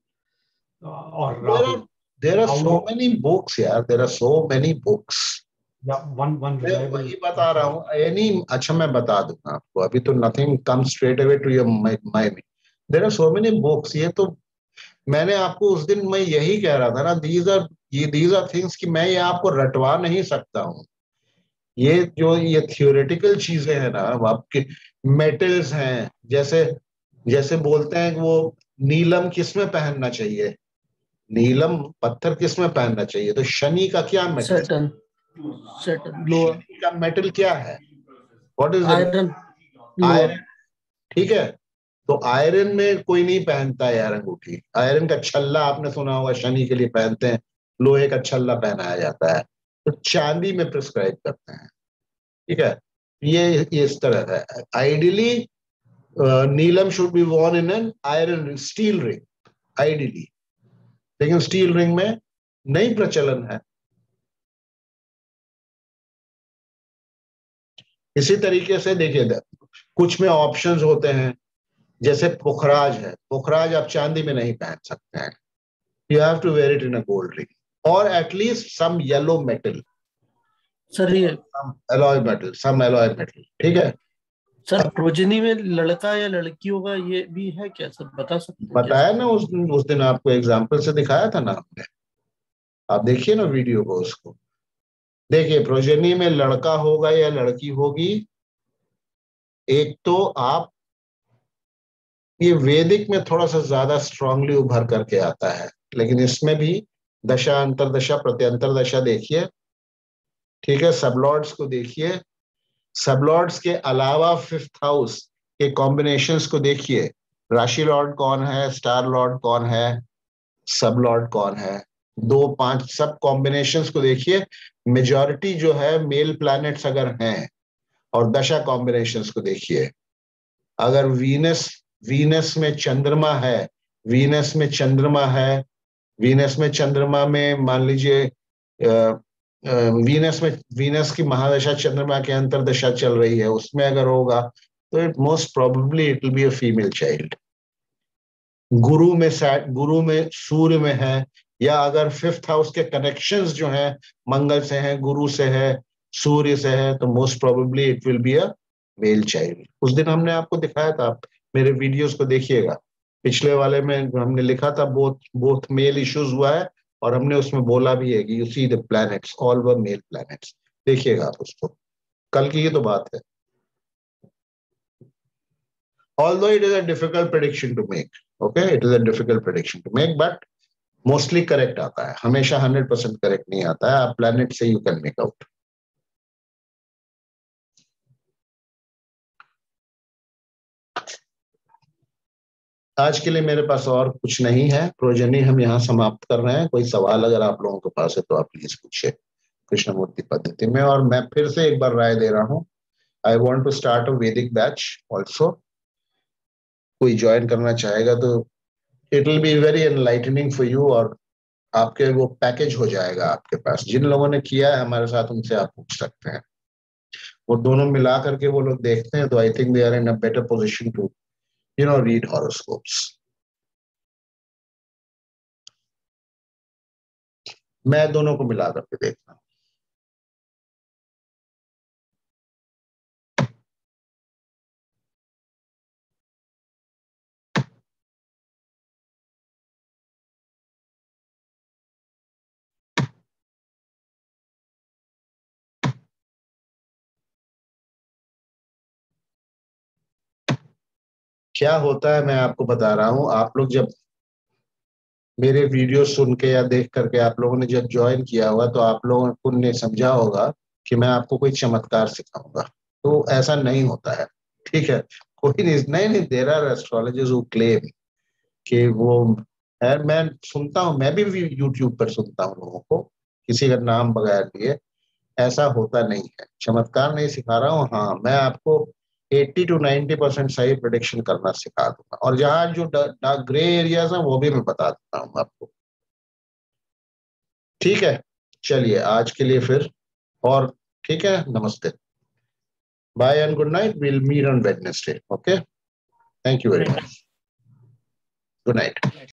or Rahu. There are so many books, yeah. There are so many books. Yeah, one reliable. वही बता रहा हूँ, any, अच्छा मैं बता दूंगा आपको, अभी तो nothing comes straight away to your mind. There are so many books. ये तो मैंने आपको उस दिन मैं यही कह रहा था ना, these are things कि मैं ये आपको रटवा नहीं सकता हूँ। ये जो ये थियोरेटिकल चीजें हैं ना, आपके मेटल्स हैं, जैसे बोलते हैं कि वो नीलम किसमें पहनना चाहिए, नीलम पत्थर किसमें पहनना चाहिए, तो शनि का क्या मेटल, शनि का मेटल क्या है, व्हाट इज आयरन, ठीक है, तो आयरन में कोई नहीं पहनता है यार अंगूठी, आयरन का छल्ला आपने सुना होगा, शनि के लिए पहनते हैं, लोहे का छल्ला पहनाया जाता है, तो चांदी में प्रिस्क्राइब करते हैं, ठीक है, ये इस तरह है। Ideally Neelam should be Warne in an iron steel ring, ideally, लेकिन स्टील रिंग में नहीं प्रचलन है। इसी तरीके से देखिए, कुछ में ऑप्शंस होते हैं, जैसे पुखराज है, पुखराज आप चांदी में नहीं पहन सकते हैं, you have to wear it in a gold ring, और at least some yellow metal, sir ये alloy metal, some alloy metal, ठीक है सर। प्रोजेनी में लड़का या लड़की होगा, ये भी है क्या सर, बता सकते हैं? बताया ना उस दिन आपको एग्जाम्पल से दिखाया था ना हमने, आप देखिए ना वीडियो को, उसको देखिए, प्रोजेनी में लड़का होगा या लड़की होगी, एक तो आप, ये वैदिक में थोड़ा सा ज्यादा स्ट्रांगली उभर करके आता है, लेकिन इसमें भी दशा, अंतरदशा, प्रत्यंतर दशा देखिए, ठीक है, सबलॉर्ड्स को देखिए, सबलॉर्ड्स के अलावा 5th हाउस के कॉम्बिनेशंस को देखिए, राशि लॉर्ड कौन है, स्टार लॉर्ड कौन है, सब लॉर्ड कौन है, 2, 5 सब कॉम्बिनेशंस को देखिए, मेजॉरिटी जो है मेल प्लैनेट्स अगर हैं, और दशा कॉम्बिनेशंस को देखिए, अगर वीनस में चंद्रमा है, वीनस में चंद्रमा में मान लीजिए वीनस की महादशा चंद्रमा के अंतरदशा चल रही है, उसमें अगर होगा तो it most probably it will be a female child. गुरु में सूर्य में है, या अगर 5th हाउस के कनेक्शंस जो हैं मंगल से हैं, गुरु से है, सूर्य से है, तो most probably it will be a male child. उस दिन हमने आपको दिखाया था, आप मेरे वीडियोस को देखिएगा, पिछले वाले में हमने लिखा था बोथ मेल इश्यूज हुआ है, और हमने उसमें बोला भी है कि you see the planets all were male planets, देखिएगा आप उसको, कल की ये तो बात है। Although it is a difficult prediction to make, okay, it is a difficult prediction to make, but mostly correct आता है, हमेशा 100% correct नहीं आता है, आप planet से you can make out. आज के लिए मेरे पास और कुछ नहीं है। प्रोजनी हम यहाँ समाप्त कर रहे हैं। कोई सवाल अगर आप लोगों के पास है तो आप प्लीज पूछिए कृष्णमूर्ति पद्धति में। और मैं फिर से एक बार राय दे रहा हूँ, I want to start a Vedic batch also. कोई ज्वाइन करना चाहेगा तो it will be very enlightening for you, और आपके वो पैकेज हो जाएगा आपके पास। जिन लोगों ने किया है हमारे साथ उनसे आप पूछ सकते हैं। वो दोनों मिला करके वो लोग देखते हैं तो I think they are in a better position to read horoscopes. मैं दोनों को मिला करके देखता हूँ। क्या होता है मैं आपको बता रहा हूँ। आप लोग जब मेरे वीडियो सुन के या देख करके आप लोगों ने जब ज्वाइन किया होगा तो आप लोगों को ने समझा होगा कि मैं आपको कोई चमत्कार सिखाऊंगा, तो ऐसा नहीं होता है। ठीक है, कोई नहीं there are astrologers who claim कि वो है। मैं सुनता हूँ, मैं भी यूट्यूब पर सुनता हूँ लोगों को किसी का नाम बगैर लिए। ऐसा होता नहीं है, चमत्कार नहीं सिखा रहा हूँ। हाँ, मैं आपको 80 to 90% सही प्रेडिक्शन करना सिखा दूंगा, और जहाँ जो ग्रे एरियाज हैं वो भी मैं बता देता हूँ आपको। ठीक है, चलिए आज के लिए फिर, और ठीक है, नमस्ते, bye and good night. Will meet on Wednesday. Okay, thank you very much, good night.